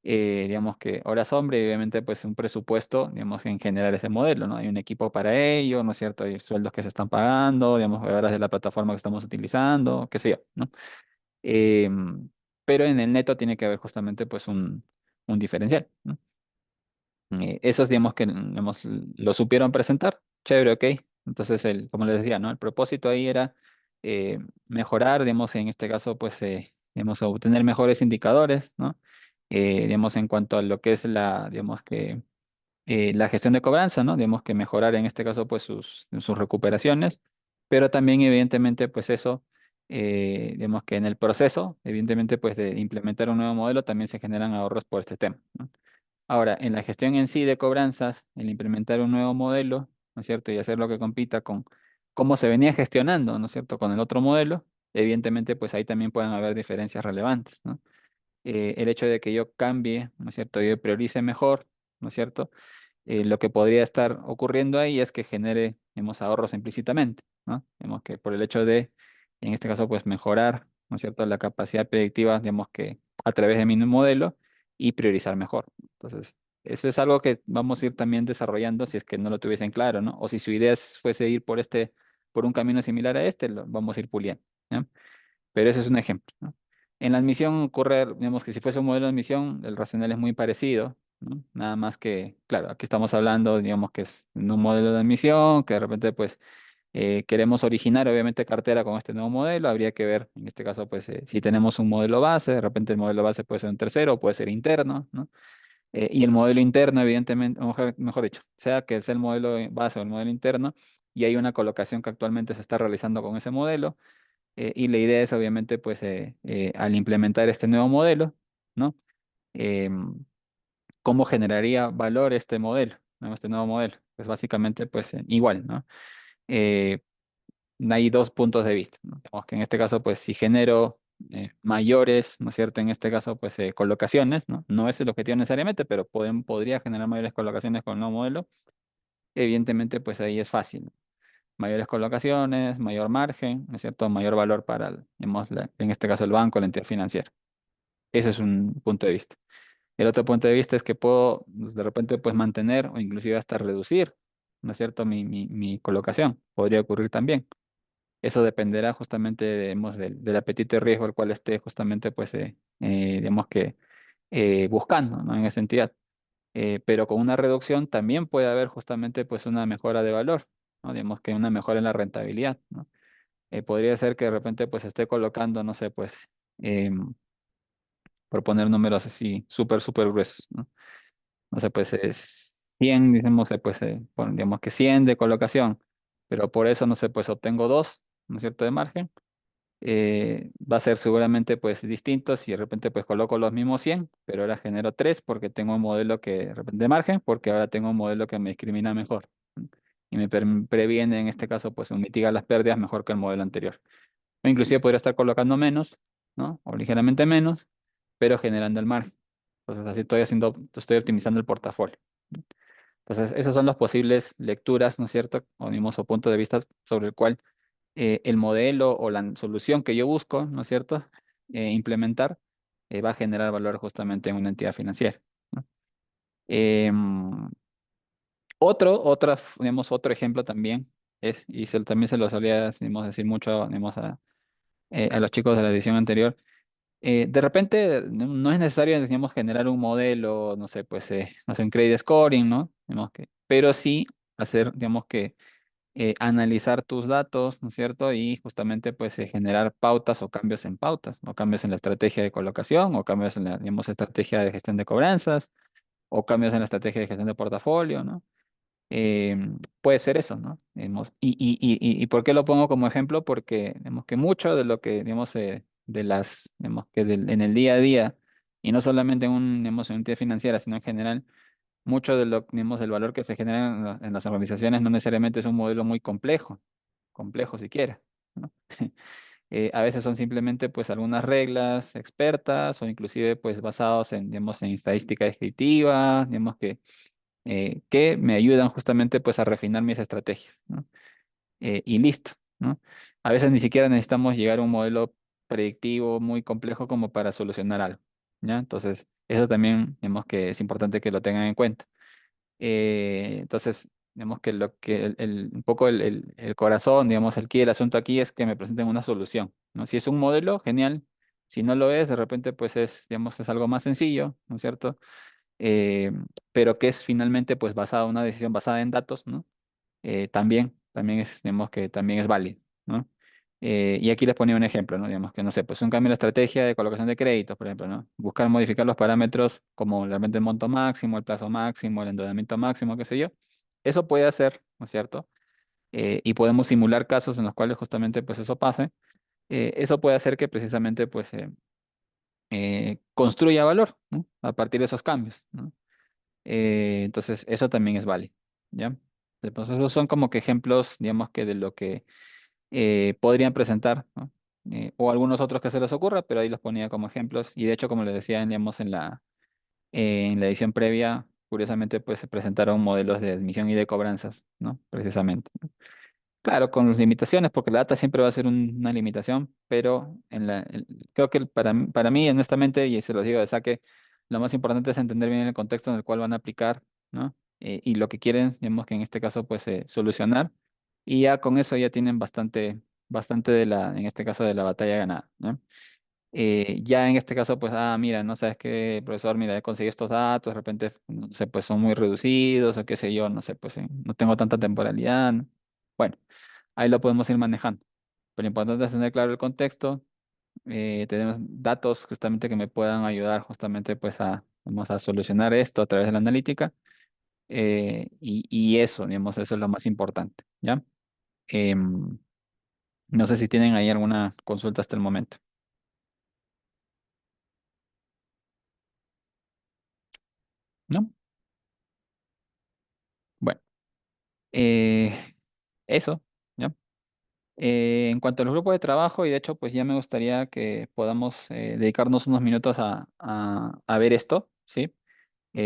digamos que horas hombre y obviamente pues un presupuesto, digamos, en generar ese modelo, ¿no? Hay un equipo para ello, ¿no es cierto? Hay sueldos que se están pagando, digamos, horas de la plataforma que estamos utilizando, qué sé yo, ¿no? Pero en el neto tiene que haber justamente pues un diferencial, ¿no? Esos, digamos, que digamos, lo supieron presentar, chévere, ok. Entonces, como les decía, ¿no? El propósito ahí era mejorar, digamos, en este caso, pues, digamos, obtener mejores indicadores, ¿no? Digamos, en cuanto a lo que es digamos que la gestión de cobranza, ¿no? Digamos que mejorar en este caso, pues, sus recuperaciones, pero también, evidentemente, pues eso, digamos que en el proceso, evidentemente, pues, de implementar un nuevo modelo, también se generan ahorros por este tema, ¿no? Ahora, en la gestión en sí de cobranzas, el implementar un nuevo modelo, ¿no es cierto? Y hacer lo que compita con cómo se venía gestionando, ¿no es cierto? Con el otro modelo, evidentemente, pues ahí también pueden haber diferencias relevantes, ¿no? El hecho de que yo cambie, ¿no es cierto? Yo priorice mejor, ¿no es cierto? Lo que podría estar ocurriendo ahí es que genere, digamos, ahorros implícitamente, ¿no? Digamos que por el hecho de, en este caso, pues mejorar, ¿no es cierto?, la capacidad predictiva, digamos que a través de mi nuevo modelo y priorizar mejor. Entonces, eso es algo que vamos a ir también desarrollando si es que no lo tuviesen claro, ¿no? O si su idea fuese ir por un camino similar a este, lo vamos a ir puliendo, ¿ya? Pero ese es un ejemplo, ¿no? En la admisión ocurre, digamos que si fuese un modelo de admisión, el racional es muy parecido, ¿no? Nada más que, claro, aquí estamos hablando, digamos que es en un modelo de admisión, que de repente pues queremos originar obviamente cartera con este nuevo modelo, habría que ver, en este caso pues si tenemos un modelo base, de repente el modelo base puede ser un tercero, puede ser interno, ¿no? Y el modelo interno, evidentemente, o mejor dicho, sea que sea el modelo base o el modelo interno, y hay una colocación que actualmente se está realizando con ese modelo y la idea es obviamente, pues, al implementar este nuevo modelo, ¿no? Em, ¿Cómo generaría valor este modelo, ¿no? Este nuevo modelo? Pues básicamente, pues, igual, ¿no? Eh, Hay dos puntos de vista, ¿no? Digamos que en este caso, pues, si genero mayores, ¿no es cierto? En este caso, pues, colocaciones, ¿no? No es el objetivo necesariamente, pero podría generar mayores colocaciones con el nuevo modelo. Evidentemente, pues, ahí es fácil, ¿no? Mayores colocaciones, mayor margen, ¿no es cierto? Mayor valor para, digamos, en este caso el banco, la entidad financiera. Ese es un punto de vista. El otro punto de vista es que puedo pues, de repente pues mantener o inclusive hasta reducir, ¿no es cierto? Mi colocación. Podría ocurrir también. Eso dependerá justamente, digamos, del apetito de riesgo al cual esté justamente pues, digamos que buscando, ¿no? En esa entidad. Pero con una reducción también puede haber justamente pues una mejora de valor, ¿no? Digamos que una mejora en la rentabilidad, ¿no? Podría ser que de repente pues esté colocando, no sé, pues, por poner números así súper gruesos, ¿no? No sé, pues es 100, digamos, pues, digamos que 100 de colocación, pero por eso, no sé, pues obtengo 2, ¿no es cierto?, de margen. Va a ser seguramente pues distinto si de repente pues coloco los mismos 100 pero ahora genero 3 porque tengo un modelo que de repente de margen, porque ahora tengo un modelo que me discrimina mejor, ¿no? Y me previene en este caso pues mitiga las pérdidas mejor que el modelo anterior. O inclusive podría estar colocando menos, ¿no? O ligeramente menos, pero generando el margen. Entonces así estoy optimizando el portafolio. Entonces, esas son las posibles lecturas, ¿no es cierto? O digamos, o punto de vista sobre el cual el modelo o la solución que yo busco, ¿no es cierto? Implementar va a generar valor justamente en una entidad financiera, ¿no? Em, digamos, otro ejemplo también es, y también se lo solía, digamos, decir mucho, digamos, a los chicos de la edición anterior. De repente no es necesario, digamos, generar un modelo, no sé, pues, no sé, un credit scoring, ¿no? Digamos pero sí hacer, digamos que analizar tus datos, ¿no es cierto? Y justamente, pues, generar pautas o cambios en pautas, o cambios en la estrategia de colocación, o cambios en la, digamos, estrategia de gestión de cobranzas, o cambios en la estrategia de gestión de portafolio, ¿no? Puede ser eso, ¿no? Digamos, ¿y por qué lo pongo como ejemplo? Porque, digamos, que mucho de lo que, digamos, de las, digamos, que en el día a día, y no solamente en digamos, en una entidad financiera, sino en general, mucho de lo, digamos, el valor que se genera en las organizaciones no necesariamente es un modelo muy complejo, complejo siquiera, ¿no? A veces son simplemente pues algunas reglas expertas o inclusive pues basados en, digamos, en estadística descriptiva, digamos que me ayudan justamente pues a refinar mis estrategias, ¿no? Y listo, ¿no? A veces ni siquiera necesitamos llegar a un modelo predictivo muy complejo como para solucionar algo, ¿ya? Entonces, eso también, digamos que es importante que lo tengan en cuenta. Entonces, digamos que lo que un poco el corazón, digamos, el quid del asunto aquí es que me presenten una solución, ¿no? Si es un modelo, genial. Si no lo es, de repente, pues es, digamos, es algo más sencillo, ¿no es cierto? Eh, pero que es finalmente, pues, basada, una decisión basada en datos, ¿no? También es, digamos que también es válido, ¿no? Y aquí les ponía un ejemplo, ¿no? Digamos que, no sé, pues un cambio en la estrategia de colocación de créditos, por ejemplo, ¿no? Buscar modificar los parámetros como realmente el monto máximo, el plazo máximo, el endeudamiento máximo, qué sé yo. Eso puede hacer, ¿no es cierto? Y podemos simular casos en los cuales justamente pues eso pase. Eso puede hacer que precisamente pues construya valor, ¿no? A partir de esos cambios, ¿no? Entonces, eso también es válido, ¿ya? Entonces, esos son como que ejemplos, digamos que de lo que podrían presentar, ¿no? O algunos otros que se les ocurra, pero ahí los ponía como ejemplos. Y de hecho, como les decía, digamos, en la edición previa, curiosamente, pues se presentaron modelos de admisión y de cobranzas, ¿no? Precisamente. Claro, con las limitaciones, porque la data siempre va a ser una limitación, pero creo que para mí, honestamente, y se los digo de saque, lo más importante es entender bien el contexto en el cual van a aplicar, ¿no? Y lo que quieren, digamos que en este caso, pues solucionar, y ya con eso ya tienen bastante en este caso, de la batalla ganada, ¿no? Ya en este caso, pues, mira, no sabes qué, profesor, mira, he conseguido estos datos, de repente, no sé, pues son muy reducidos, o qué sé yo, no sé, pues no tengo tanta temporalidad, ¿no? Bueno, ahí lo podemos ir manejando. Pero lo importante es tener claro el contexto, tener datos justamente que me puedan ayudar justamente pues vamos a solucionar esto a través de la analítica, y eso, digamos, eso es lo más importante, ¿ya? Em, no sé si tienen ahí alguna consulta hasta el momento, ¿no? Bueno, eh, eso, ¿ya? En cuanto a los grupos de trabajo, y de hecho, pues ya me gustaría que podamos dedicarnos unos minutos a ver esto, ¿sí?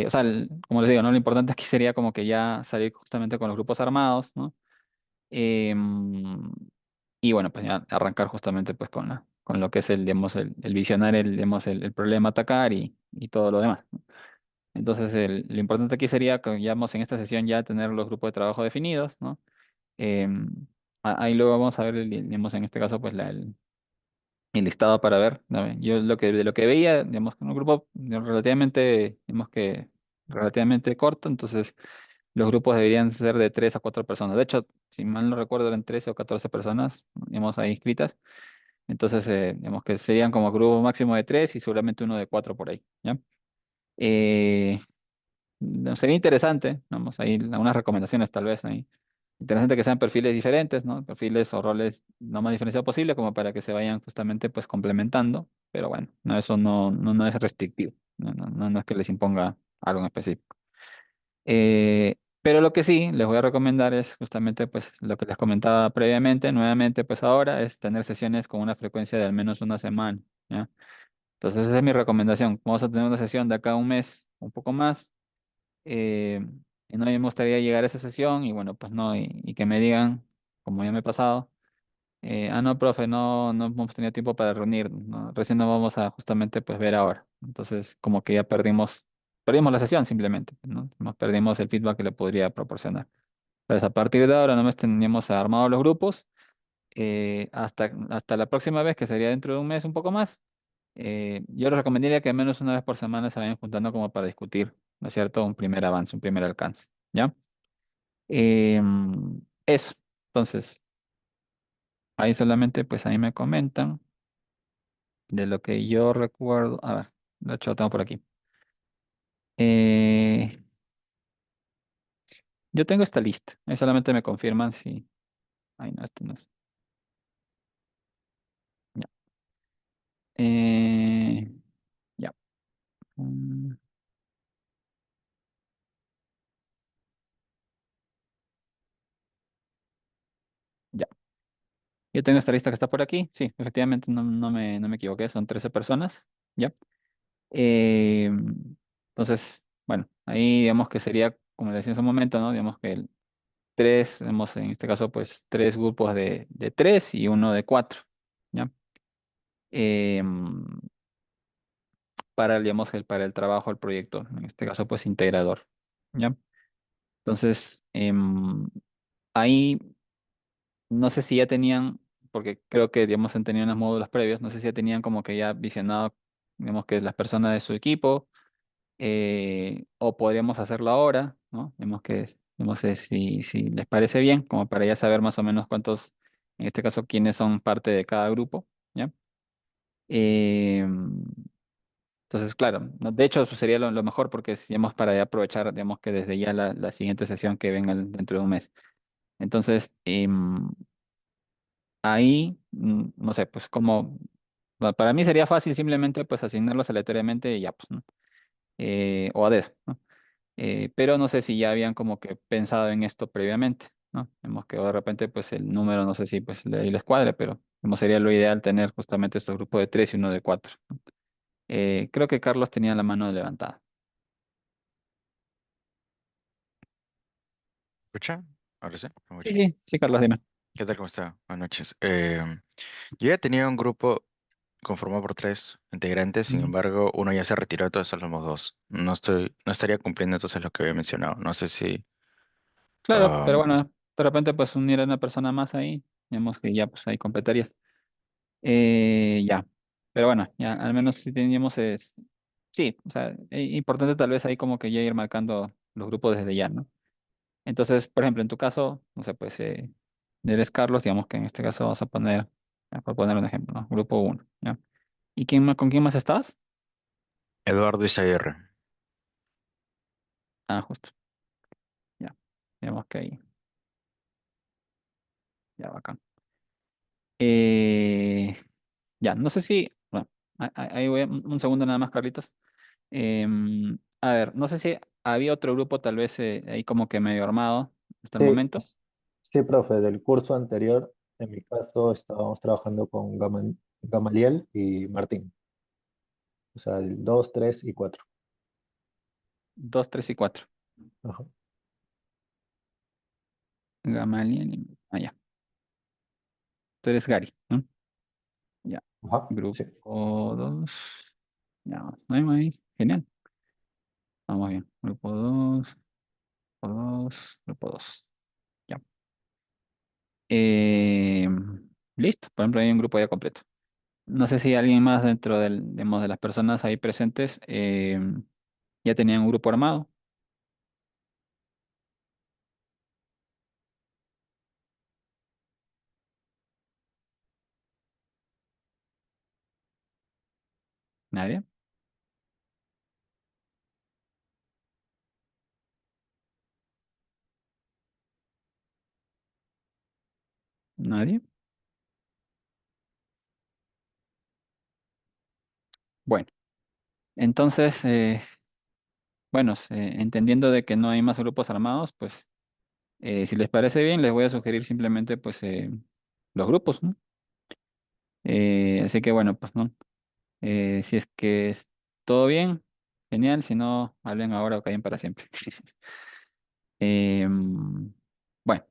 O sea, como les digo, ¿no? Lo importante aquí sería como que ya salir justamente con los grupos armados, ¿no? Em, y bueno, pues ya arrancar justamente pues con lo que es digamos, el visionar, digamos, el problema a atacar y todo lo demás, ¿no? Entonces, lo importante aquí sería que ya vamos en esta sesión ya tener los grupos de trabajo definidos, ¿no? Em, Ahí luego vamos a ver, digamos, en este caso, pues el listado para ver, ¿no? Yo de lo que veía, digamos, con un grupo relativamente, digamos que relativamente corto, entonces los grupos deberían ser de 3 a 4 personas. De hecho, si mal no recuerdo, eran 13 o 14 personas, digamos, ahí inscritas. Entonces, digamos que serían como grupo máximo de 3 y seguramente uno de 4 por ahí, ¿ya? Eh, no, sería interesante, vamos, ahí algunas recomendaciones tal vez ahí. Interesante que sean perfiles diferentes, ¿no? Perfiles o roles lo más diferenciados posible, como para que se vayan justamente pues complementando, pero bueno, no, eso no es restrictivo, no es que les imponga algo en específico. Pero lo que sí les voy a recomendar es justamente pues lo que les comentaba previamente, nuevamente pues ahora es tener sesiones con una frecuencia de al menos una semana, ¿ya? Entonces esa es mi recomendación. Vamos a tener una sesión de acá a un mes, un poco más. eh, y no me gustaría llegar a esa sesión y bueno, pues no, y que me digan, como ya me he pasado, no, profe, no hemos tenido tiempo para reunirnos, ¿no? Recién nos vamos a justamente pues ver ahora. Entonces, como que ya perdimos la sesión simplemente, ¿no? Nos perdimos el feedback que le podría proporcionar. Entonces, a partir de ahora no nos teníamos armados los grupos, hasta la próxima vez, que sería dentro de un mes un poco más. Yo les recomendaría que al menos una vez por semana se vayan juntando como para discutir, ¿no es cierto? Un primer avance, un primer alcance, ¿ya? Eso. Entonces, ahí solamente, pues ahí me comentan de lo que yo recuerdo. A ver, de hecho lo tengo por aquí. Eh, yo tengo esta lista. Ahí solamente me confirman si. Ay, no, esto no es. Ya. Eh, ya. mm, ya. Yo tengo esta lista que está por aquí. Sí, efectivamente no me equivoqué, son 13 personas. Ya. Eh, entonces, bueno, ahí digamos que sería, como le decía en su momento, ¿no? Digamos que tres, digamos, en este caso, pues tres grupos de tres y uno de cuatro. ¿Ya? Em, digamos, para el trabajo, el proyecto, en este caso, pues integrador. ¿Ya? Entonces, ahí no sé si ya tenían, porque creo que, digamos, han tenido unos módulos previos, no sé si ya tenían como que ya visionado, digamos, que las personas de su equipo, o podríamos hacerlo ahora, ¿no? Digamos que, no sé si les parece bien, como para ya saber más o menos cuántos, en este caso, quiénes son parte de cada grupo, ¿ya? Em, entonces, claro, ¿no? De hecho, eso sería lo mejor porque, digamos, para ya aprovechar, digamos, que desde ya la siguiente sesión que venga dentro de un mes. Entonces, ahí, no sé, pues como, para mí sería fácil simplemente pues asignarlos aleatoriamente y ya, pues, ¿no? O a dedo, ¿no? Pero no sé si ya habían como que pensado en esto previamente, ¿no? Hemos que de repente pues el número, no sé si pues ahí les cuadre, pero como sería lo ideal tener justamente estos grupos de tres y uno de cuatro, ¿no? Creo que Carlos tenía la mano levantada. ¿Escucha? Ahora sí, me Sí, escucha. sí, sí, Carlos, dime. ¿Qué tal? ¿Cómo está? Buenas noches. Yo ya tenía un grupo conformado por tres integrantes, sin Mm. embargo, uno ya se retiró, entonces somos dos. No estaría cumpliendo entonces lo que había mencionado. No sé si... Claro, pero um, bueno, de repente pues unir a una persona más ahí, digamos que ya pues ahí completarías. Ya, pero bueno, ya al menos si teníamos, sí, o sea, importante tal vez ahí como que ya ir marcando los grupos desde ya, ¿no? Entonces, por ejemplo, en tu caso, no sé, pues eres Carlos, digamos que en este caso vamos a poner, por poner un ejemplo, ¿no? Grupo uno, ¿ya? ¿Y con quién más estás? Eduardo Izaguirre. Ah, justo, ya, digamos que ahí, ya, bacán. Eh, ya, no sé si, bueno, ahí voy, un segundo nada más, Carlitos. A ver, no sé si había otro grupo tal vez ahí como que medio armado hasta el Sí, momento. sí, profe, del curso anterior, en mi caso, estábamos trabajando con Gamaliel y Martín, o sea, el 2, 3 y 4. Dos, tres y cuatro. Ajá. Gamaliel ya. Tú eres Gary, ¿no? Ya. Ajá, Grupo sí. dos. Ya, no hay más ahí. Genial. Vamos bien. Grupo dos. Ya. Eh, listo. Por ejemplo, hay un grupo ya completo. No sé si alguien más dentro digamos, de las personas ahí presentes ya tenían un grupo armado. Nadie. Nadie. Bueno, entonces, bueno, entendiendo de que no hay más grupos armados, pues si les parece bien, les voy a sugerir simplemente pues los grupos, ¿no? Así que bueno, pues no. Si es que es todo bien, genial. Si no, hablen ahora o callen para siempre. Bueno,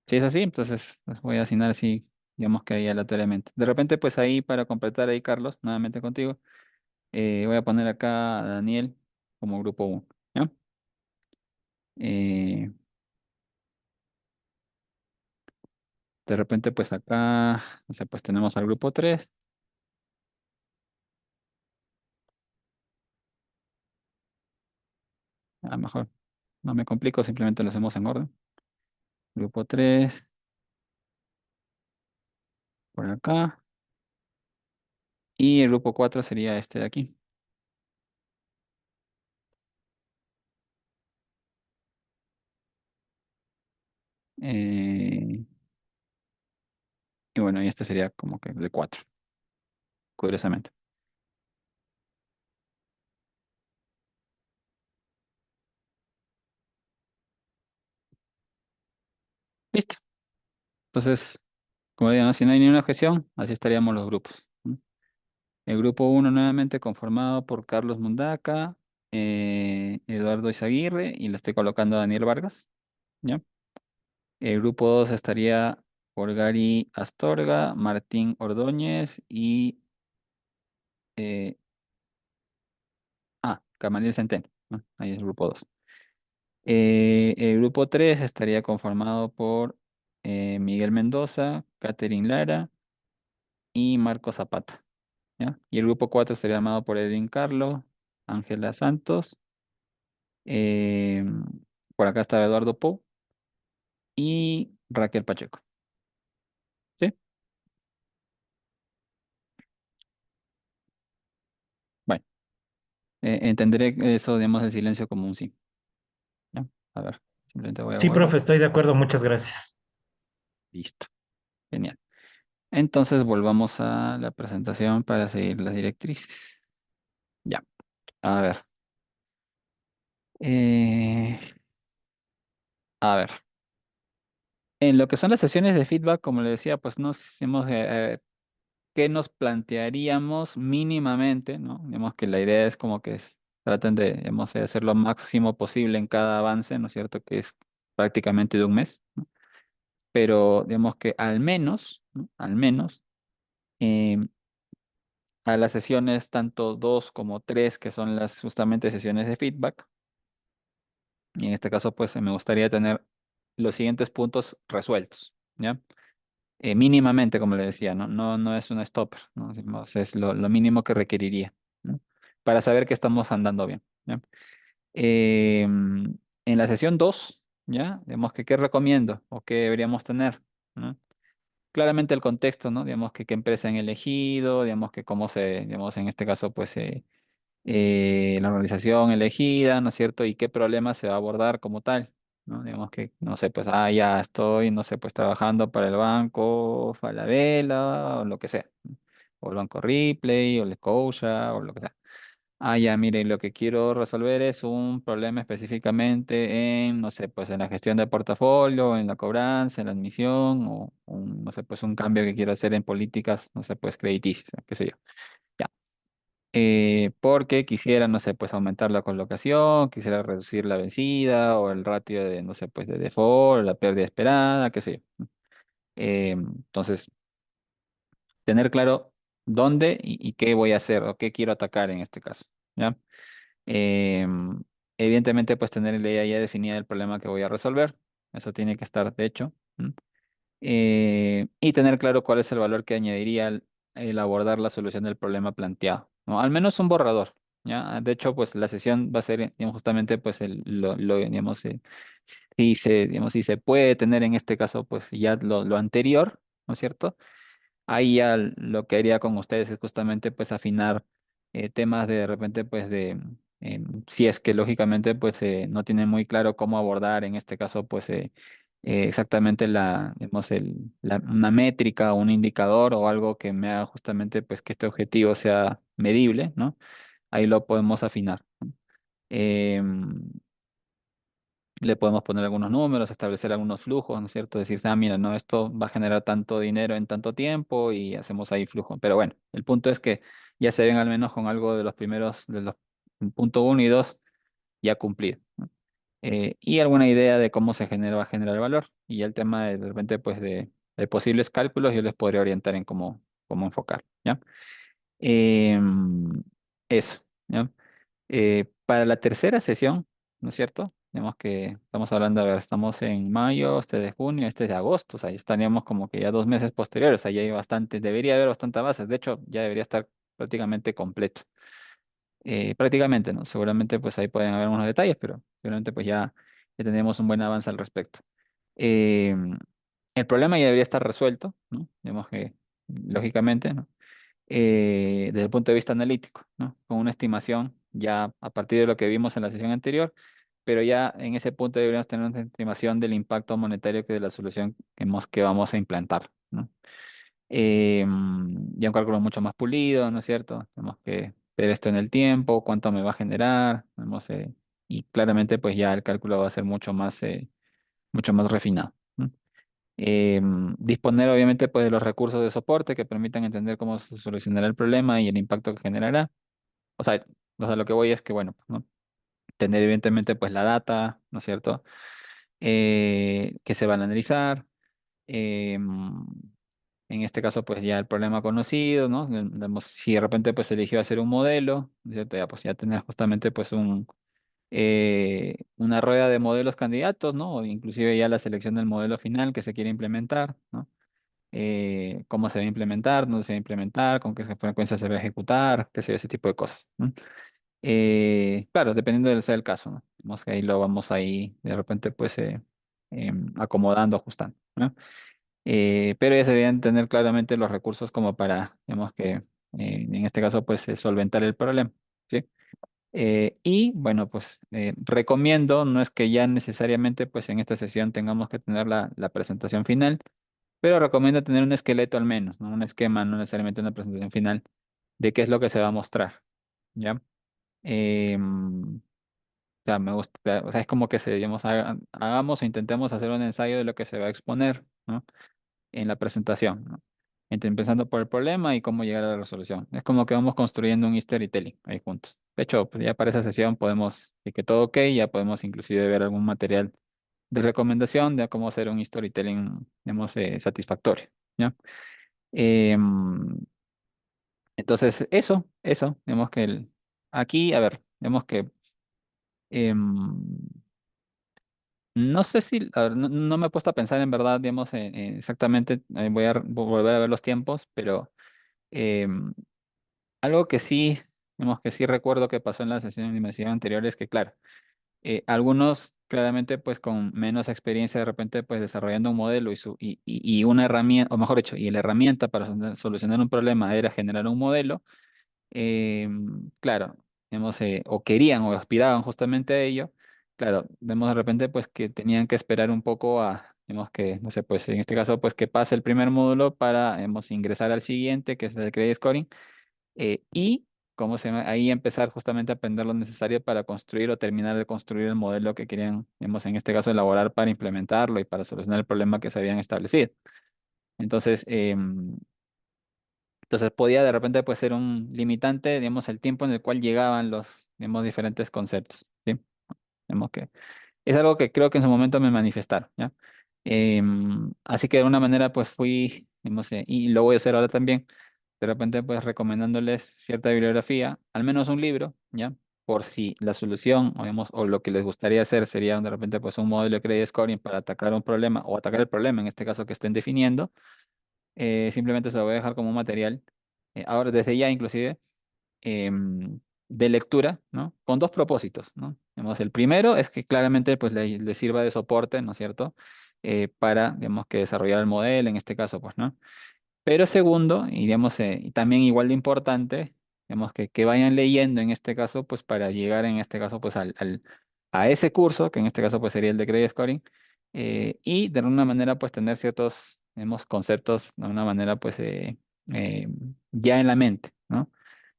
si es así, entonces los voy a asignar así, digamos que ahí aleatoriamente. De repente, pues ahí para completar ahí, Carlos, nuevamente contigo, voy a poner acá a Daniel como grupo uno, ¿ya? Eh, de repente, pues acá, o sea, pues tenemos al grupo 3. A lo mejor no me complico, simplemente lo hacemos en orden. Grupo 3 por acá. Y el grupo 4 sería este de aquí. Eh, y bueno, y este sería como que de 4 curiosamente. Entonces, como digo, ¿no? Si no hay ninguna objeción, así estaríamos los grupos, ¿no? El grupo uno nuevamente conformado por Carlos Mundaca, Eduardo Izaguirre y le estoy colocando a Daniel Vargas, ¿ya? El grupo 2 estaría por Gary Astorga, Martín Ordóñez y Gamaliel Centeno, ¿no? Ahí es el grupo 2. El grupo 3 estaría conformado por Miguel Mendoza, Catherine Lara y Marco Zapata, ¿ya? Y el grupo 4 estaría armado por Edwin Carlo, Ángela Santos, eh, por acá está Eduardo Pou y Raquel Pacheco, ¿sí? Bueno, entenderé eso, digamos, el silencio como un sí, ¿ya? A ver, simplemente voy a Sí, guardar. profe, estoy de acuerdo, muchas gracias. Listo, genial. Entonces volvamos a la presentación para seguir las directrices. Ya, a ver. eh, a ver. En lo que son las sesiones de feedback, como le decía, pues nos hicimos qué nos plantearíamos mínimamente, ¿no? Digamos que la idea es como que traten de, digamos, de hacer lo máximo posible en cada avance, ¿no es cierto? Que es prácticamente de un mes, ¿no? Pero digamos que al menos, ¿no? Al menos, em, a las sesiones tanto 2 como 3 que son las justamente sesiones de feedback, y en este caso, pues me gustaría tener los siguientes puntos resueltos, ¿ya? Mínimamente, como le decía, ¿no? No es un stopper, ¿no? Digamos, es lo mínimo que requeriría, ¿no? Para saber que estamos andando bien, ¿ya? En la sesión 2, ¿ya? Digamos que qué recomiendo o qué deberíamos tener, ¿no? Claramente el contexto, ¿no? Digamos que qué empresa han elegido, digamos que cómo se, digamos, en este caso, pues la organización elegida, ¿no es cierto? Y qué problema se va a abordar como tal, ¿no? Digamos que, no sé, pues, ya estoy, no sé, pues trabajando para el banco Falabella o lo que sea, ¿no? O el banco Ripley o el Scotia o lo que sea. Ya, mire, lo que quiero resolver es un problema específicamente en, no sé, pues en la gestión de portafolio, en la cobranza, en la admisión o, no sé, pues un cambio que quiero hacer en políticas, no sé, pues crediticias, qué sé yo. Ya, porque quisiera, no sé, pues aumentar la colocación, quisiera reducir la vencida o el ratio de, no sé, pues de default, la pérdida esperada, qué sé yo, ¿no? Entonces, tener claro dónde y qué voy a hacer o qué quiero atacar en este caso, ¿ya? Em, Evidentemente, pues tener la idea ya definida del problema que voy a resolver, eso tiene que estar de hecho, ¿no? Y tener claro cuál es el valor que añadiría el abordar la solución del problema planteado, ¿no? Al menos un borrador, ¿ya? De hecho, pues la sesión va a ser, digamos, justamente, pues, digamos, digamos, si se puede tener en este caso, pues, ya lo anterior, ¿no es cierto? Ahí ya lo que haría con ustedes es justamente, pues, afinar temas de repente, pues, si es que lógicamente, pues, no tienen muy claro cómo abordar, en este caso, pues, exactamente digamos, una métrica o un indicador o algo que me haga justamente pues que este objetivo sea medible, ¿no? Ahí lo podemos afinar, ¿no? Em, Le podemos poner algunos números, establecer algunos flujos, ¿no es cierto? Decir, mira, no, esto va a generar tanto dinero en tanto tiempo y hacemos ahí flujo. Pero bueno, el punto es que ya se ven al menos con algo de los primeros, de los punto uno y 2 ya cumplido, ¿no? Y alguna idea de cómo va a generar el valor. Y el tema de repente, pues, de posibles cálculos, yo les podría orientar en cómo enfocar, ¿ya? Em, Eso, ¿ya? Para la tercera sesión, ¿no es cierto? Digamos que estamos hablando, a ver, estamos en mayo, este de junio, este de agosto, o sea, ya estaríamos como que ya 2 meses posteriores, ahí hay bastante, debería haber bastante bases, de hecho, ya debería estar prácticamente completo. Prácticamente, ¿no? Seguramente pues ahí pueden haber unos detalles, pero seguramente pues ya tenemos un buen avance al respecto. Eh, el problema ya debería estar resuelto, ¿no? Digamos que, lógicamente, ¿no? Desde el punto de vista analítico, ¿no? Con una estimación ya a partir de lo que vimos en la sesión anterior, pero ya en ese punto deberíamos tener una estimación del impacto monetario que de la solución que vamos a implantar, ¿no? Ya un cálculo mucho más pulido, ¿no es cierto? Tenemos que ver esto en el tiempo, cuánto me va a generar, y claramente pues ya el cálculo va a ser mucho más refinado, ¿no? Disponer obviamente pues de los recursos de soporte que permitan entender cómo se solucionará el problema y el impacto que generará. O sea, lo que voy es que, bueno, pues, ¿no? Tener evidentemente pues la data, ¿no es cierto? Que se van a analizar. em, en este caso, pues ya el problema conocido, ¿no? Si de repente pues se eligió hacer un modelo, ¿no es cierto? Ya pues ya tener justamente pues una rueda de modelos candidatos, ¿no? O inclusive ya la selección del modelo final que se quiere implementar, ¿no? Cómo se va a implementar, dónde se va a implementar, con qué frecuencia se va a ejecutar, qué sé yo, ese tipo de cosas, ¿no? Claro, dependiendo del sea el caso, ¿no? Digamos que ahí lo vamos ahí de repente pues acomodando, ajustando, ¿no? Pero ya se deben tener claramente los recursos como para, digamos que en este caso pues solventar el problema, ¿sí? Y bueno, pues recomiendo, no es que ya necesariamente pues en esta sesión tengamos que tener la presentación final, pero recomiendo tener un esqueleto al menos, ¿no? Un esquema, no necesariamente una presentación final de qué es lo que se va a mostrar, ¿ya? O sea, me gusta, o sea, es como que se, digamos, hagamos o intentemos hacer un ensayo de lo que se va a exponer, ¿no? En la presentación, ¿no? Empezando por el problema y cómo llegar a la resolución. Es como que vamos construyendo un storytelling ahí juntos. De hecho, pues ya para esa sesión podemos, y que todo ok, ya podemos inclusive ver algún material de recomendación de cómo hacer un storytelling, digamos, satisfactorio, ¿ya? Em, entonces, vemos que aquí, a ver, vemos que em, no sé si, a ver, no me he puesto a pensar en verdad, digamos, exactamente, voy a volver a ver los tiempos, pero em, algo que sí, digamos que sí recuerdo que pasó en la sesión de investigación anterior es que, claro, algunos claramente pues con menos experiencia de repente pues desarrollando un modelo y una herramienta, o mejor dicho, y la herramienta para solucionar un problema era generar un modelo, claro, digamos, o querían o aspiraban justamente a ello, claro, vemos de repente pues que tenían que esperar un poco a, digamos que, no sé, pues en este caso pues que pase el primer módulo para, digamos, ingresar al siguiente, que es el credit scoring, y cómo se llama, ahí empezar justamente a aprender lo necesario para construir o terminar de construir el modelo que querían, digamos, en este caso elaborar para implementarlo y para solucionar el problema que se habían establecido. Entonces, entonces podía de repente pues ser un limitante, digamos, el tiempo en el cual llegaban los, digamos, diferentes conceptos, ¿sí? Digamos que es algo que creo que en su momento me manifestaron, ¿ya? Así que de alguna manera pues fui, digamos, y lo voy a hacer ahora también, de repente pues recomendándoles cierta bibliografía, al menos un libro, ¿ya? Por si la solución, o, digamos, o lo que les gustaría hacer sería de repente pues un modelo de credit scoring para atacar un problema o atacar el problema en este caso que estén definiendo, simplemente se lo voy a dejar como un material, ahora desde ya inclusive, de lectura, ¿no? Con dos propósitos, ¿no? Digamos, el primero es que claramente pues le sirva de soporte, ¿no es cierto? Para, digamos, que desarrollar el modelo, en este caso, pues, ¿no? Pero segundo, y digamos, y también igual de importante, digamos, que vayan leyendo en este caso, pues para llegar en este caso, pues a ese curso, que en este caso pues sería el de Credit Scoring, y de alguna manera pues tener ciertos, digamos, conceptos de una manera pues eh, ya en la mente, ¿no?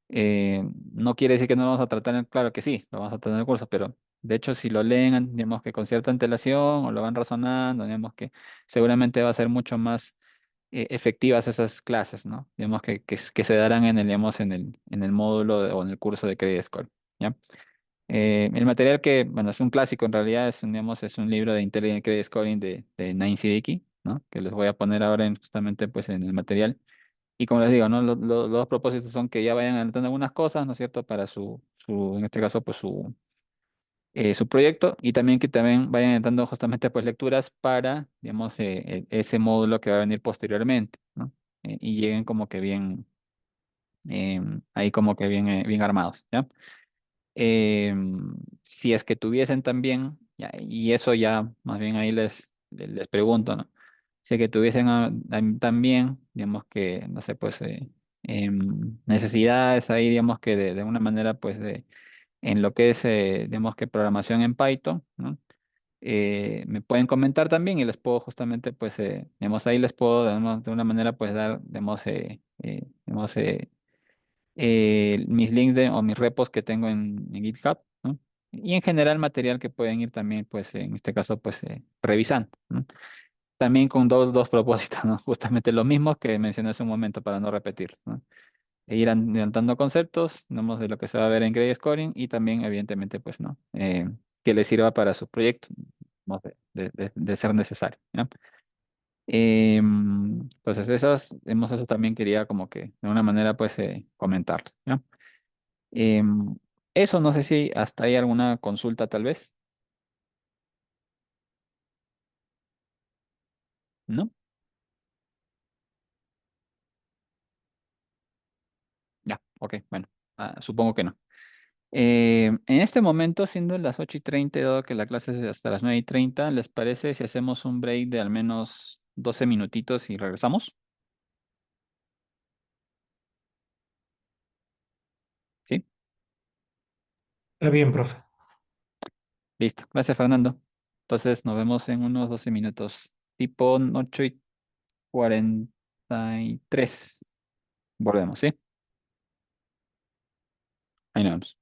No quiere decir que no lo vamos a tratar, claro que sí, lo vamos a tratar en el curso, pero de hecho si lo leen, digamos que con cierta antelación o lo van razonando, digamos que seguramente va a ser mucho más efectivas esas clases, ¿no? Digamos que se darán en el, digamos, en el módulo o en el curso de Credit Score, ¿ya? El material que, bueno, es un clásico en realidad, digamos, es un libro de Intelligent Credit Scoring de Nain Siddiqui, ¿no? Que les voy a poner ahora justamente pues en el material. Y como les digo, ¿no? Los dos propósitos son que ya vayan anotando algunas cosas, ¿no es cierto? Para en este caso, pues su proyecto y también que también vayan dando justamente pues lecturas para, digamos, ese módulo que va a venir posteriormente, ¿no? Y lleguen como que bien, ahí como que bien, bien armados, ¿ya? Si es que tuviesen también, ya, y eso ya más bien ahí les pregunto, ¿no? Si es que tuviesen también, digamos que, no sé, pues necesidades ahí, digamos que de una manera pues en lo que es, digamos que programación en Python, ¿no? Me pueden comentar también y les puedo justamente, pues, digamos, ahí les puedo de una manera, pues, dar, digamos, mis links o mis repos que tengo en GitHub, ¿no? Y en general material que pueden ir también, pues, en este caso, pues, revisando, ¿no? también con dos propósitos, ¿no? Justamente lo mismo que mencioné hace un momento para no repetir, ¿no? E ir adelantando conceptos, digamos, de lo que se va a ver en Grade Scoring y también, evidentemente, pues, ¿no? Que le sirva para su proyecto, ¿no? De ser necesario, ¿ya? Entonces, eso también quería como que de una manera, pues, comentarlos, ¿ya? Em, Eso, no sé si hasta hay alguna consulta, tal vez, ¿no? Ya, ok, bueno, supongo que no. En este momento, siendo las 8:30, dado que la clase es hasta las 9:30, ¿les parece si hacemos un break de al menos 12 minutitos y regresamos? ¿Sí? Está bien, profe. Listo. Gracias, Fernando. Entonces, nos vemos en unos 12 minutos, tipo 8:43. Volvemos, ¿sí? Ahí nos vemos.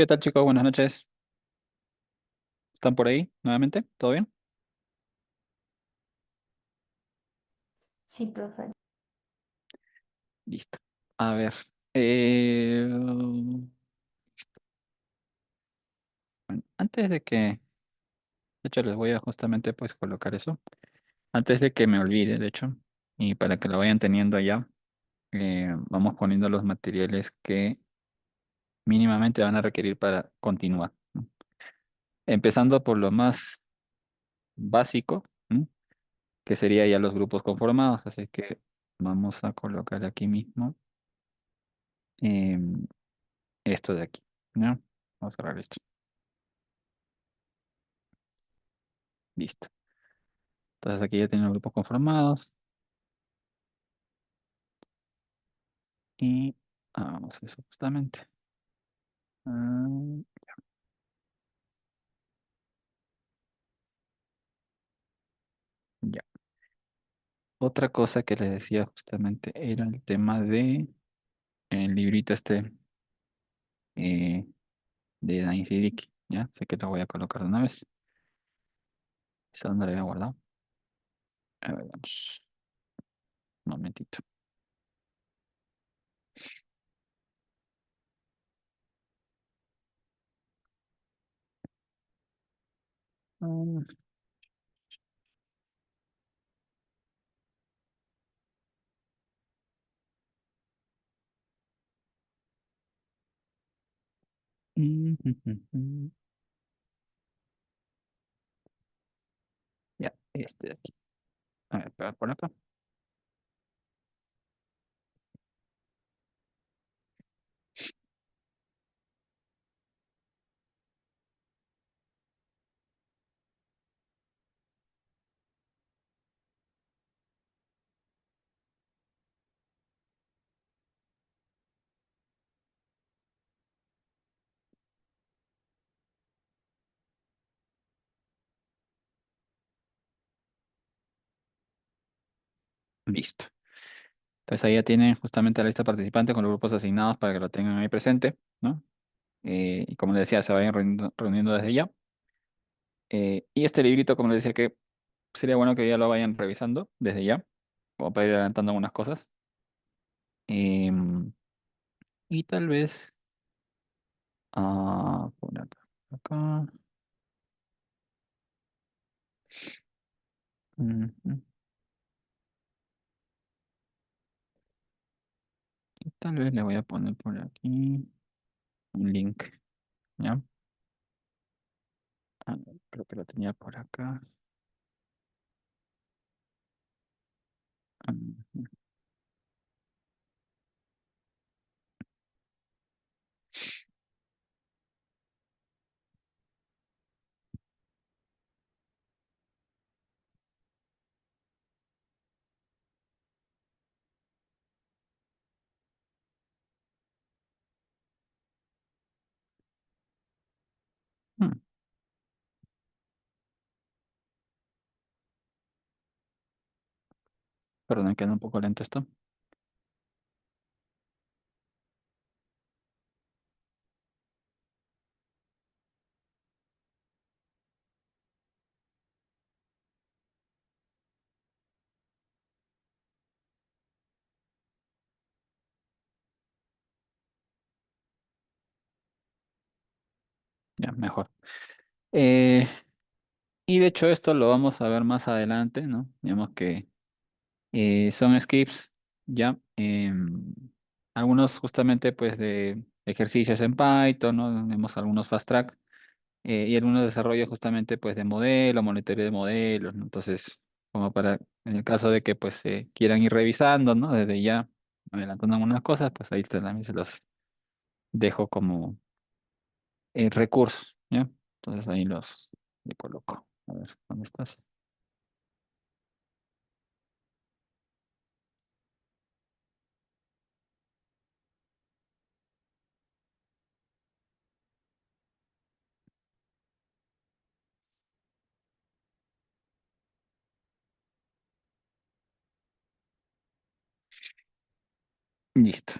¿Qué tal, chicos? Buenas noches. ¿Están por ahí nuevamente? ¿Todo bien? Sí, profe. Listo. A ver. eh, bueno, antes de que, de hecho, les voy a justamente pues colocar eso. Antes de que me olvide, de hecho, y para que lo vayan teniendo allá, vamos poniendo los materiales que mínimamente van a requerir para continuar, ¿no? Empezando por lo más básico, ¿no? Que sería ya los grupos conformados. Así que vamos a colocar aquí mismo em, esto de aquí, ¿no? Vamos a cerrar esto. Listo. Entonces aquí ya tienen los grupos conformados y hagamos eso justamente. Ah, ya. Otra cosa que les decía justamente era el tema de el librito este eh, de Dain Siddiqui, ¿ya? Sé que lo voy a colocar de una vez. ¿Esa dónde lo había guardado? A ver, vamos. Un momentito. Ah, Ya, este de aquí. A ver, pegar por acá. Listo. Entonces ahí ya tienen justamente la lista participante con los grupos asignados para que lo tengan ahí presente, ¿no? Y como les decía, se vayan reuniendo desde ya. Y este librito, como les decía, que sería bueno que ya lo vayan revisando desde ya, como para ir adelantando algunas cosas. Em, y tal vez, por acá, acá. Ujú. Y tal vez le voy a poner por aquí un link, ¿ya? Creo que lo tenía por acá. Ujú. Mm, Perdón, queda un poco lento esto. Ya, mejor. Eh, y de hecho esto lo vamos a ver más adelante, ¿no? Digamos que son scripts, ya. Algunos justamente pues de ejercicios en Python, ¿no? Tenemos algunos fast track y algunos desarrollos justamente pues de modelo, monitoreo de modelos, ¿no? Entonces, como para, en el caso de que pues quieran ir revisando, ¿no? Desde ya, adelantando algunas cosas, pues ahí también se los dejo como recursos, ¿ya? Entonces ahí los le coloco. A ver, ¿dónde estás? Listo.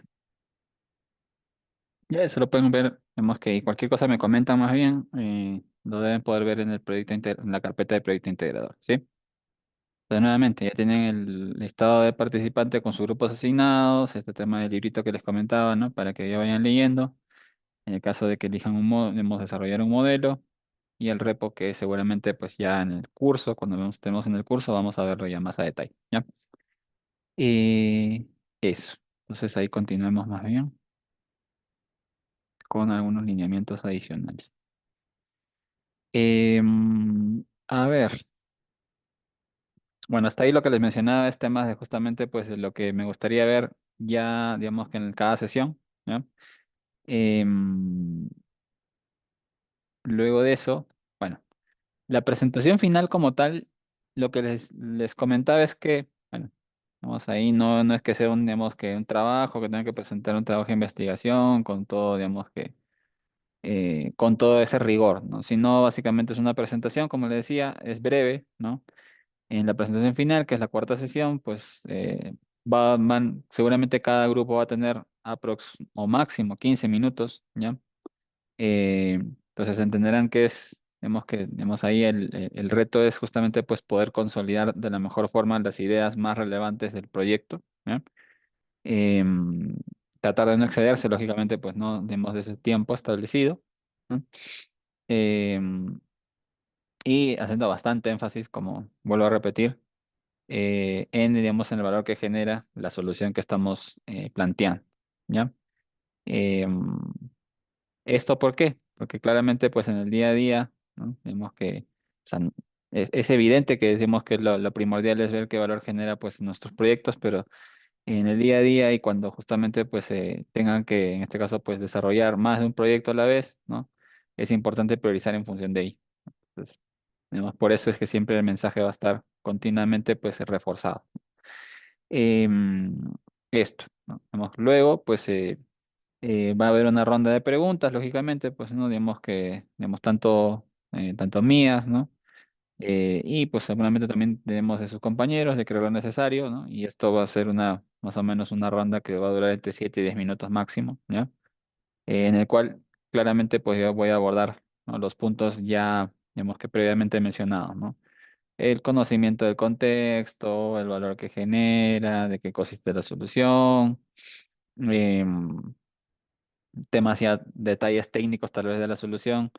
Ya se lo pueden ver Vemos que cualquier cosa me comentan más bien, lo deben poder ver en el en la carpeta de proyecto integrador, ¿sí? Entonces, nuevamente, ya tienen el listado de participantes con sus grupos asignados, este tema del librito que les comentaba, ¿no? Para que ya vayan leyendo. En el caso de que elijan debemos desarrollar un modelo y el repo que seguramente pues ya en el curso, cuando estemos en el curso, vamos a verlo ya más a detalle, ¿ya? Y eso. Entonces ahí continuemos más bien con algunos lineamientos adicionales. A ver, bueno, hasta ahí lo que les mencionaba es temas de justamente pues de lo que me gustaría ver ya, digamos que en cada sesión, ¿ya? Em, Luego de eso, bueno, la presentación final como tal, lo que les comentaba es que, bueno, vamos ahí, no es que sea un, digamos, que un trabajo, que tenga que presentar un trabajo de investigación con todo, digamos que, con todo ese rigor, ¿no? Sino básicamente es una presentación, como le decía, es breve, ¿no? En la presentación final, que es la cuarta sesión, pues seguramente cada grupo va a tener aprox o máximo 15 minutos, ¿ya? Entonces entenderán que es, vemos que digamos, ahí el reto es justamente pues poder consolidar de la mejor forma las ideas más relevantes del proyecto, ¿ya? Em, Tratar de no excederse, lógicamente, pues no demos de ese tiempo establecido, ¿no? Em, y haciendo bastante énfasis, como vuelvo a repetir, en, digamos, en el valor que genera la solución que estamos planteando, ¿ya? Em, ¿Esto por qué? Porque claramente, pues en el día a día, ¿no? Vemos que, o sea, es evidente que decimos que lo primordial es ver qué valor genera, pues, nuestros proyectos, pero en el día a día y cuando justamente, pues, tengan que, en este caso, pues, desarrollar más de un proyecto a la vez, ¿no? Es importante priorizar en función de ello. Entonces, digamos, por eso es que siempre el mensaje va a estar continuamente, pues, reforzado. Em, Esto, ¿no? Luego, pues, va a haber una ronda de preguntas, lógicamente, pues, ¿no? Digamos que, digamos, tanto mías, ¿no? Y pues seguramente también tenemos de sus compañeros de creer lo necesario, ¿no? Y esto va a ser más o menos una ronda que va a durar entre 7 y 10 minutos máximo, ¿ya? En el cual claramente pues yo voy a abordar, ¿no? Los puntos ya, digamos que previamente mencionados, ¿no? El conocimiento del contexto, el valor que genera, de qué consiste la solución, em, temas ya, detalles técnicos tal vez de la solución,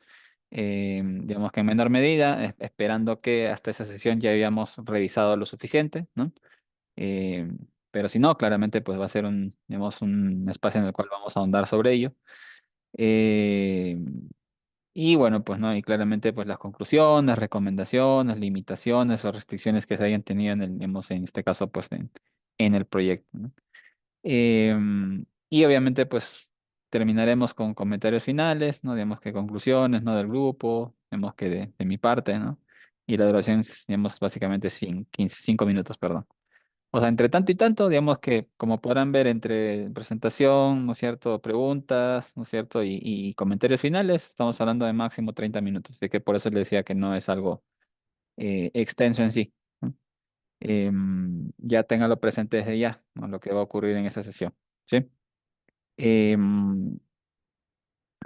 digamos que en menor medida, esperando que hasta esa sesión ya hayamos revisado lo suficiente, ¿no? Em, pero si no, claramente pues va a ser digamos, un espacio en el cual vamos a ahondar sobre ello. Em, y bueno, pues no, y claramente pues las conclusiones, recomendaciones, limitaciones o restricciones que se hayan tenido digamos, en este caso pues en el proyecto, ¿no? Y obviamente, pues terminaremos con comentarios finales, ¿no? Digamos que conclusiones, ¿no? Del grupo, digamos que de mi parte, ¿no? Y la duración es, digamos, básicamente 5 minutos, perdón. O sea, entre tanto y tanto, digamos que, como podrán ver, entre presentación, ¿no es cierto? Preguntas, ¿no es cierto? Y comentarios finales, estamos hablando de máximo 30 minutos. Así que por eso les decía que no es algo extenso en sí, ¿no? Ya téngalo presente desde ya, ¿no? Lo que va a ocurrir en esa sesión, ¿sí? Em,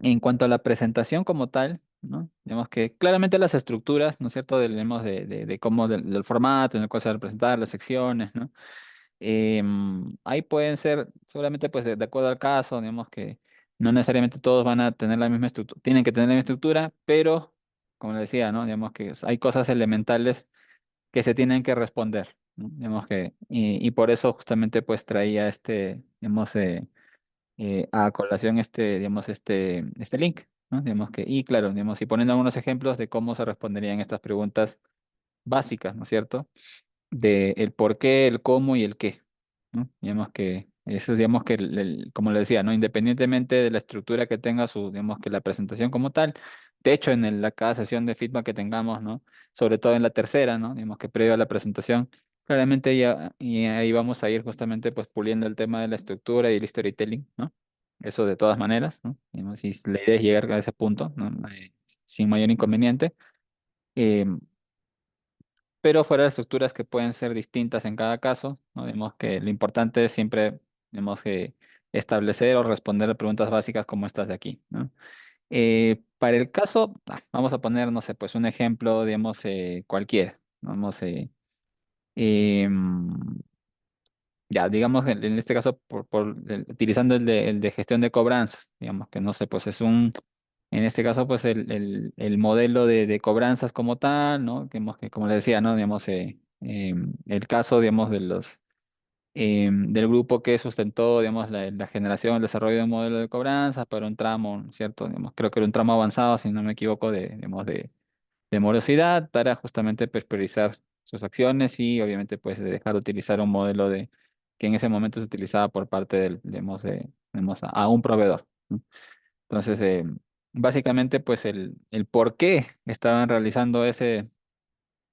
en cuanto a la presentación como tal, ¿no? Digamos que claramente las estructuras, ¿no es cierto? Digamos, de cómo, del formato en el cual se van a presentar las secciones, ¿no? Ahí pueden ser, seguramente, pues de acuerdo al caso, digamos que no necesariamente todos van a tener la misma estructura, tienen que tener la misma estructura, pero, como le decía, ¿no? Digamos que hay cosas elementales que se tienen que responder, ¿no? Digamos que, y por eso justamente pues traía digamos, a colación digamos, este link, ¿no? Digamos que, y claro, digamos, y poniendo algunos ejemplos de cómo se responderían estas preguntas básicas, ¿no es cierto? De el por qué, el cómo y el qué, ¿no? Digamos que eso, digamos que, como le decía, ¿no? Independientemente de la estructura que tenga digamos que la presentación como tal, de hecho, en cada sesión de feedback que tengamos, ¿no? Sobre todo en la tercera, ¿no? Digamos que previo a la presentación, claramente ya, y ahí vamos a ir justamente pues puliendo el tema de la estructura y el storytelling, ¿no? Eso de todas maneras, ¿no? Digamos, y la idea es llegar a ese punto, ¿no? Sin mayor inconveniente. Em, pero fuera de estructuras que pueden ser distintas en cada caso, ¿no? Digamos que lo importante es siempre, digamos que establecer o responder preguntas básicas como estas de aquí, ¿no? Para el caso, vamos a poner, no sé, pues un ejemplo, digamos, cualquiera. Vamos, em, ya, digamos, en este caso, utilizando el de gestión de cobranzas, digamos que no sé, pues es en este caso, pues el modelo de cobranzas como tal, ¿no? Digamos que, como le decía, ¿no? Digamos, el caso, digamos, del grupo que sustentó, digamos, la generación, el desarrollo de un modelo de cobranzas para un tramo, ¿no es cierto? Digamos, creo que era un tramo avanzado, si no me equivoco, digamos, de morosidad para justamente pues, priorizar sus acciones y obviamente pues de dejar de utilizar un modelo que en ese momento se utilizaba por parte digamos, a un proveedor, ¿no? Entonces, básicamente pues el por qué estaban realizando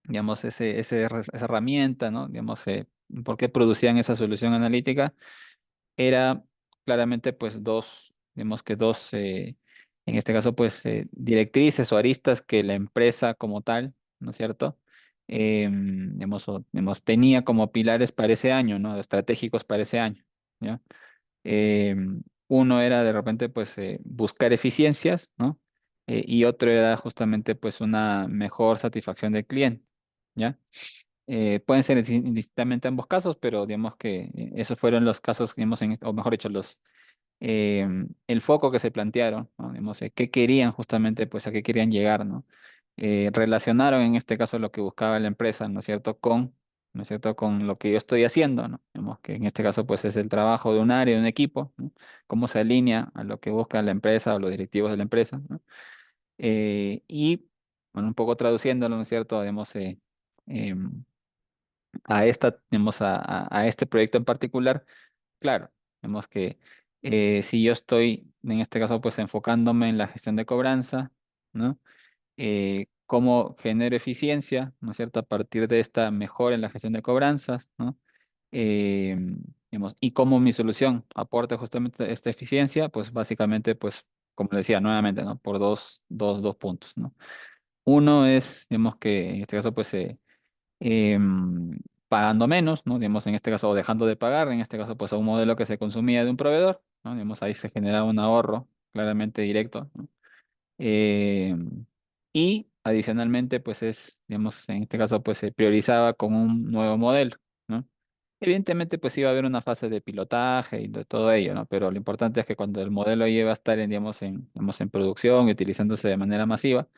digamos, esa herramienta, ¿no? Digamos, por qué producían esa solución analítica era claramente pues digamos que en este caso pues directrices o aristas que la empresa como tal, ¿no es cierto? Tenía como pilares para ese año, ¿no? Estratégicos para ese año, ¿ya? Uno era de repente pues buscar eficiencias, ¿no? Y otro era justamente pues una mejor satisfacción del cliente, ¿ya? Pueden ser indistintamente ambos casos, pero digamos que esos fueron los casos, digamos, o mejor dicho, el foco que se plantearon, ¿no? Digamos, qué querían justamente, pues a qué querían llegar, ¿no? Relacionaron en este caso lo que buscaba la empresa, ¿no es cierto?, ¿no es cierto?, con lo que yo estoy haciendo, ¿no? Digamos que en este caso, pues es el trabajo de un área, de un equipo, ¿no? Cómo se alinea a lo que busca la empresa o los directivos de la empresa, ¿no? Y, bueno, un poco traduciéndolo, ¿no es cierto?, digamos, em, digamos, a este proyecto en particular, claro, vemos que si yo estoy, en este caso, pues enfocándome en la gestión de cobranza, ¿no? Cómo genero eficiencia, ¿no es cierto? A partir de esta mejora en la gestión de cobranzas, ¿no? Eh, digamos, y cómo mi solución aporta justamente esta eficiencia, pues básicamente, pues, como le decía nuevamente, ¿no? Por dos puntos, ¿no? Uno es, digamos que en este caso, pues, pagando menos, ¿no? Digamos, en este caso, o dejando de pagar, en este caso, pues a un modelo que se consumía de un proveedor, ¿no? Digamos, ahí se genera un ahorro claramente directo, ¿no? Y adicionalmente, pues digamos, en este caso, pues se priorizaba con un nuevo modelo, ¿no? Evidentemente, pues iba a haber una fase de pilotaje y de todo ello, ¿no? Pero lo importante es que cuando el modelo iba a estar, digamos, en producción y utilizándose de manera masiva,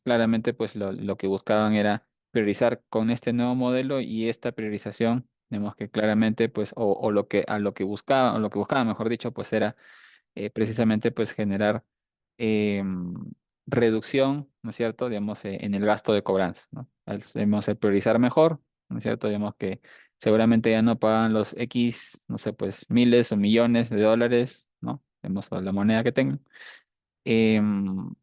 claramente pues lo que buscaban era priorizar con este nuevo modelo y esta priorización, digamos que claramente pues o lo que buscaban, o lo que buscaban, mejor dicho, pues era precisamente pues generar em, reducción, ¿no es cierto?, digamos, en el gasto de cobranza, ¿no? Digamos, el priorizar mejor, ¿no es cierto? Digamos que seguramente ya no pagan los X, no sé, pues miles o millones de dólares, ¿no? Digamos, o la moneda que tengan. em,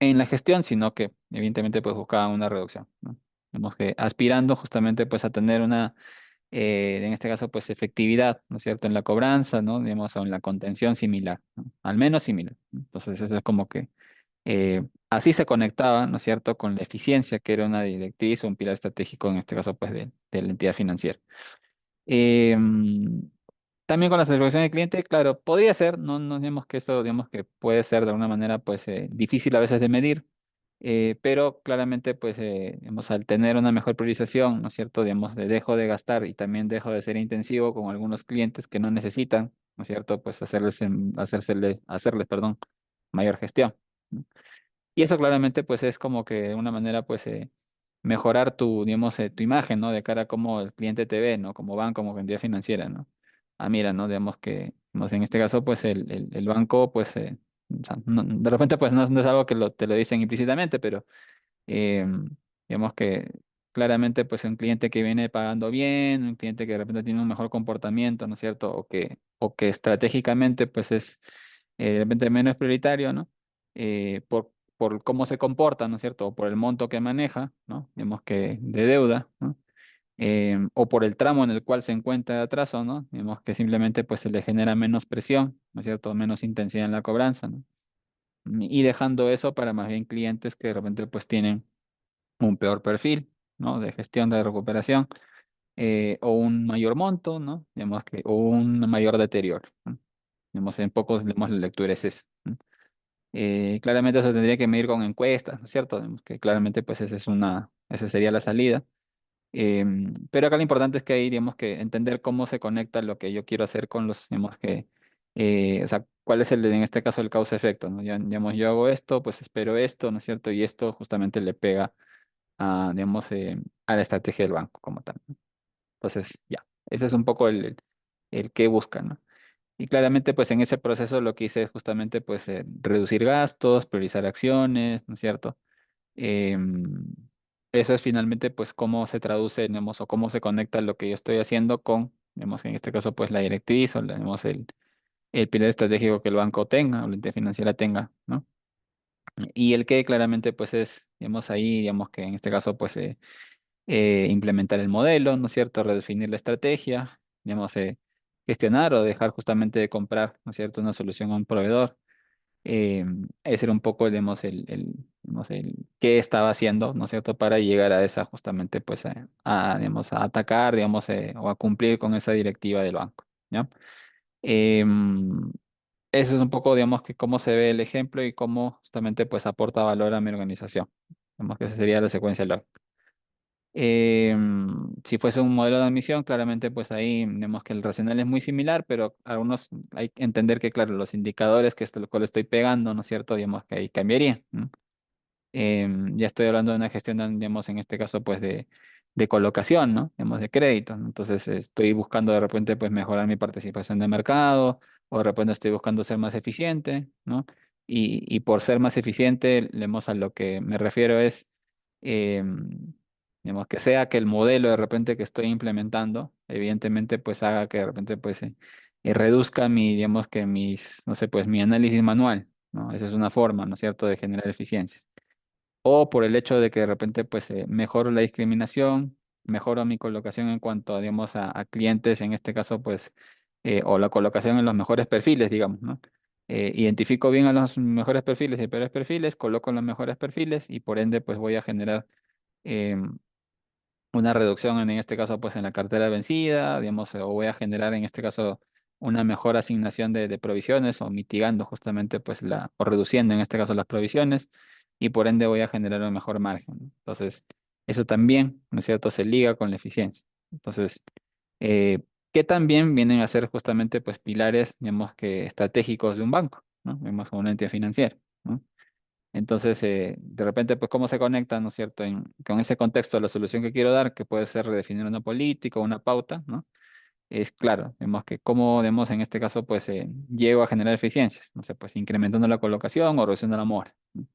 en la gestión, sino que evidentemente pues buscaban una reducción, ¿no? Digamos que aspirando justamente pues a tener en este caso pues efectividad, ¿no es cierto?, en la cobranza, ¿no? Digamos, o en la contención similar, ¿no? Al menos similar, ¿no? Entonces eso es como que así se conectaba, ¿no es cierto?, con la eficiencia, que era una directriz o un pilar estratégico en este caso pues de la entidad financiera. Em, También con la satisfacción del cliente, claro, podría ser, no digamos que esto, digamos que puede ser de alguna manera, pues, difícil a veces de medir, pero claramente, pues, digamos, al tener una mejor priorización, ¿no es cierto? Digamos, dejo de gastar y también dejo de ser intensivo con algunos clientes que no necesitan, ¿no es cierto? Pues hacerles, perdón, mayor gestión, ¿no? Y eso claramente pues es como que de una manera pues mejorar digamos, tu imagen, ¿no? De cara a cómo el cliente te ve, ¿no? Como banco, como entidad financiera, ¿no? Ah, mira, ¿no? Digamos que, digamos, en este caso pues el banco pues, o sea, de repente pues no es algo que te lo dicen implícitamente, pero eh, digamos que claramente pues un cliente que viene pagando bien, un cliente que de repente tiene un mejor comportamiento, ¿no es cierto? O que estratégicamente pues es de repente menos prioritario, ¿no? Por cómo se comporta, ¿no es cierto? O por el monto que maneja, ¿no? Digamos que de deuda, ¿no? O por el tramo en el cual se encuentra de atraso, ¿no? Digamos que simplemente pues se le genera menos presión, ¿no es cierto? Menos intensidad en la cobranza, ¿no? Y dejando eso para más bien clientes que de repente pues tienen un peor perfil, ¿no? De gestión de recuperación o un mayor monto, ¿no? Digamos que, o un mayor deterioro, ¿no? Digamos, en pocos, digamos, la lectura es esa, ¿no? Claramente eso tendría que medir con encuestas, ¿no es cierto? Digamos que claramente pues esa sería la salida. Pero acá lo importante es que ahí, digamos que entender cómo se conecta lo que yo quiero hacer con los, digamos que, o sea, cuál es en este caso el causa-efecto, ¿no? Ya, digamos, yo hago esto, pues espero esto, ¿no es cierto? Y esto justamente le pega a, digamos, a la estrategia del banco como tal, ¿no? Entonces, ya, ese es un poco el qué busca, ¿no? Y claramente, pues en ese proceso lo que hice es justamente, pues, reducir gastos, priorizar acciones, ¿no es cierto? Em, Eso es finalmente pues cómo se traduce, digamos, o cómo se conecta lo que yo estoy haciendo con, digamos, en este caso pues la directriz o digamos, el pilar estratégico que el banco tenga o la entidad financiera tenga, ¿no? Y el que claramente pues es, digamos, ahí, digamos que en este caso pues implementar el modelo, ¿no es cierto? Redefinir la estrategia, digamos, gestionar o dejar justamente de comprar, ¿no es cierto? Una solución a un proveedor. Ese era un poco, digamos, digamos, el qué estaba haciendo, ¿no es cierto?, para llegar a esa justamente, pues, digamos, a atacar, digamos, o a cumplir con esa directiva del banco, ¿ya? Em, Eso es un poco, digamos, que cómo se ve el ejemplo y cómo justamente, pues, aporta valor a mi organización. Digamos que esa sería la secuencia lógica. Si fuese un modelo de admisión, claramente pues ahí vemos que el racional es muy similar, pero algunos hay que entender que, claro, los indicadores que esto, lo cual estoy pegando, ¿no es cierto? Digamos que ahí cambiaría, ¿no? Ya estoy hablando de una gestión, digamos, en este caso, pues de colocación, ¿no? Digamos, de crédito, ¿no? Entonces estoy buscando de repente, pues mejorar mi participación de mercado, o de repente estoy buscando ser más eficiente, ¿no? Y por ser más eficiente, digamos, a lo que me refiero es, digamos, que sea que el modelo de repente que estoy implementando, evidentemente, pues haga que de repente, pues, reduzca digamos, que no sé, pues mi análisis manual, ¿no? Esa es una forma, ¿no es cierto?, de generar eficiencia o por el hecho de que de repente pues mejoro la discriminación, mejoro mi colocación en cuanto a, digamos, a clientes, en este caso pues, o la colocación en los mejores perfiles, digamos, ¿no? Identifico bien a los mejores perfiles y peores perfiles, coloco en los mejores perfiles y por ende pues voy a generar em, una reducción en este caso pues en la cartera vencida, digamos, o voy a generar en este caso una mejor asignación de provisiones o mitigando justamente pues o reduciendo en este caso las provisiones y por ende voy a generar un mejor margen, ¿no? Entonces, eso también, ¿no es cierto?, se liga con la eficiencia. Entonces, eh, que también vienen a ser justamente pues pilares, digamos que estratégicos de un banco, ¿no? Digamos, como una entidad financiera, ¿no? Entonces, de repente, pues, ¿cómo se conecta, ¿no es cierto?, con ese contexto, la solución que quiero dar, que puede ser redefinir una política o una pauta, ¿no? Es claro, vemos que cómo, vemos en este caso, pues, llego a generar eficiencias, no sé, pues, incrementando la colocación o reduciendo la mora, ¿no?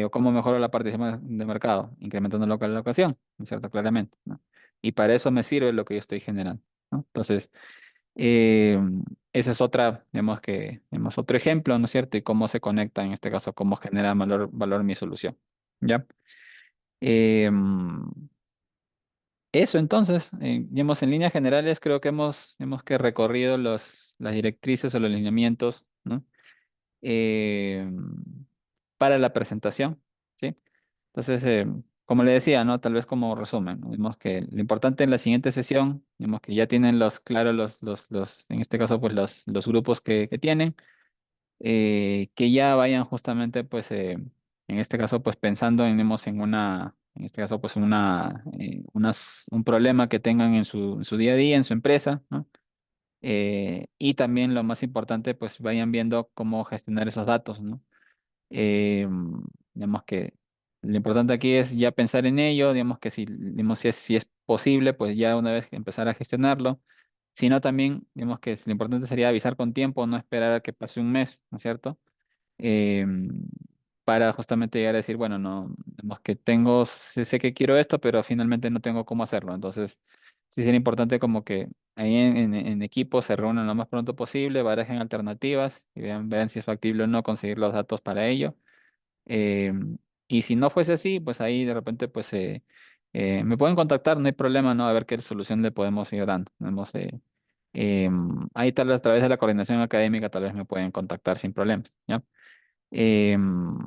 O cómo mejoro la participación de mercado, incrementando la colocación, ¿no es cierto?, claramente, ¿no? Y para eso me sirve lo que yo estoy generando, ¿no? Entonces, eh, ese es digamos, otro ejemplo, ¿no es cierto? Y cómo se conecta, en este caso, cómo genera valor mi solución. ¿Ya? Eh, Eso entonces, digamos, en líneas generales, creo que hemos que recorrido las directrices o los lineamientos, ¿no? Eh, para la presentación, ¿sí? Entonces, como le decía, ¿no? Tal vez como resumen, ¿no? Vemos que lo importante en la siguiente sesión, vemos que ya tienen claros en este caso, pues los grupos que tienen, que ya vayan justamente, pues, en este caso, pues pensando digamos, en este caso, pues, un problema que tengan en su día a día, en su empresa, ¿no? Y también lo más importante, pues, vayan viendo cómo gestionar esos datos, ¿no? Eh, digamos que lo importante aquí es ya pensar en ello, digamos que si es posible, pues ya una vez que empezar a gestionarlo. Si no, también, digamos que lo importante sería avisar con tiempo, no esperar a que pase un mes, ¿no es cierto? Eh, para justamente llegar a decir, bueno, no, digamos que sé que quiero esto, pero finalmente no tengo cómo hacerlo. Entonces, sí sería importante como que ahí en equipo se reúnan lo más pronto posible, barajen alternativas y vean si es factible o no conseguir los datos para ello. Eh, y si no fuese así, pues ahí de repente pues me pueden contactar, no hay problema, ¿no? A ver qué solución le podemos ir dando. Ahí tal vez a través de la coordinación académica tal vez me pueden contactar sin problemas, ¿ya? Em,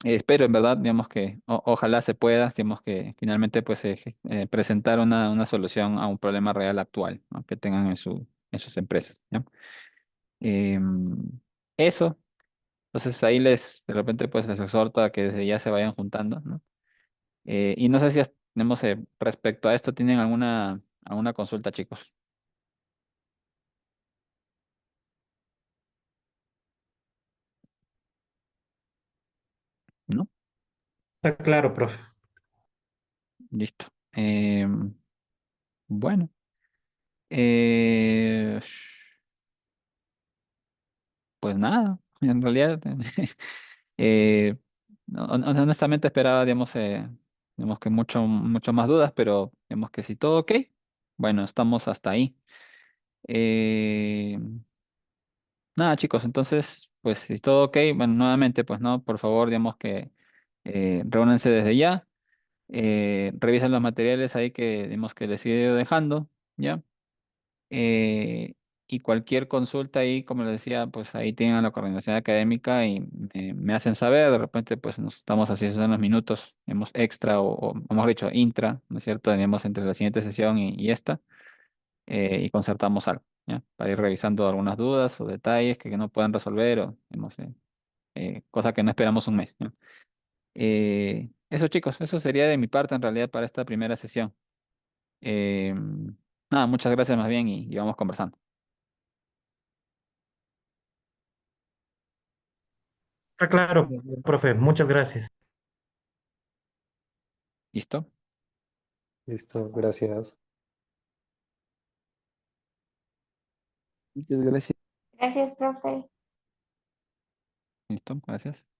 Espero en verdad, digamos que ojalá se pueda, digamos que finalmente pues presentar una solución a un problema real actual, ¿no? Que tengan en sus empresas, ¿ya? Em, Eso, entonces ahí de repente pues les exhorto a que desde ya se vayan juntando, ¿no? Y no sé si tenemos respecto a esto, ¿tienen alguna consulta, chicos? ¿No? Está claro, profe. Listo. Bueno. Eh, pues nada, en realidad, eh, honestamente esperaba, digamos que mucho más dudas, pero digamos que si todo ok, bueno, estamos hasta ahí. Eh, Nada, chicos, entonces, pues si todo ok, bueno, nuevamente, pues no, por favor, digamos que reúnanse desde ya, revisen los materiales ahí que, digamos que les he ido dejando, ¿ya? Eh, y cualquier consulta ahí, como les decía, pues ahí tienen la coordinación académica y me hacen saber, de repente pues nos estamos así hace unos minutos, hemos extra o mejor dicho, intra, ¿no es cierto? Tenemos entre la siguiente sesión y esta, y concertamos algo, ¿ya? Para ir revisando algunas dudas o detalles que no puedan resolver o, digamos, cosa que no esperamos un mes, ¿ya? Eso chicos, eso sería de mi parte en realidad para esta primera sesión. Eh, Nada, muchas gracias más bien y vamos conversando. Está claro, profe. Muchas gracias. ¿Listo? Listo, gracias. Muchas gracias. Gracias, profe. ¿Listo? Gracias.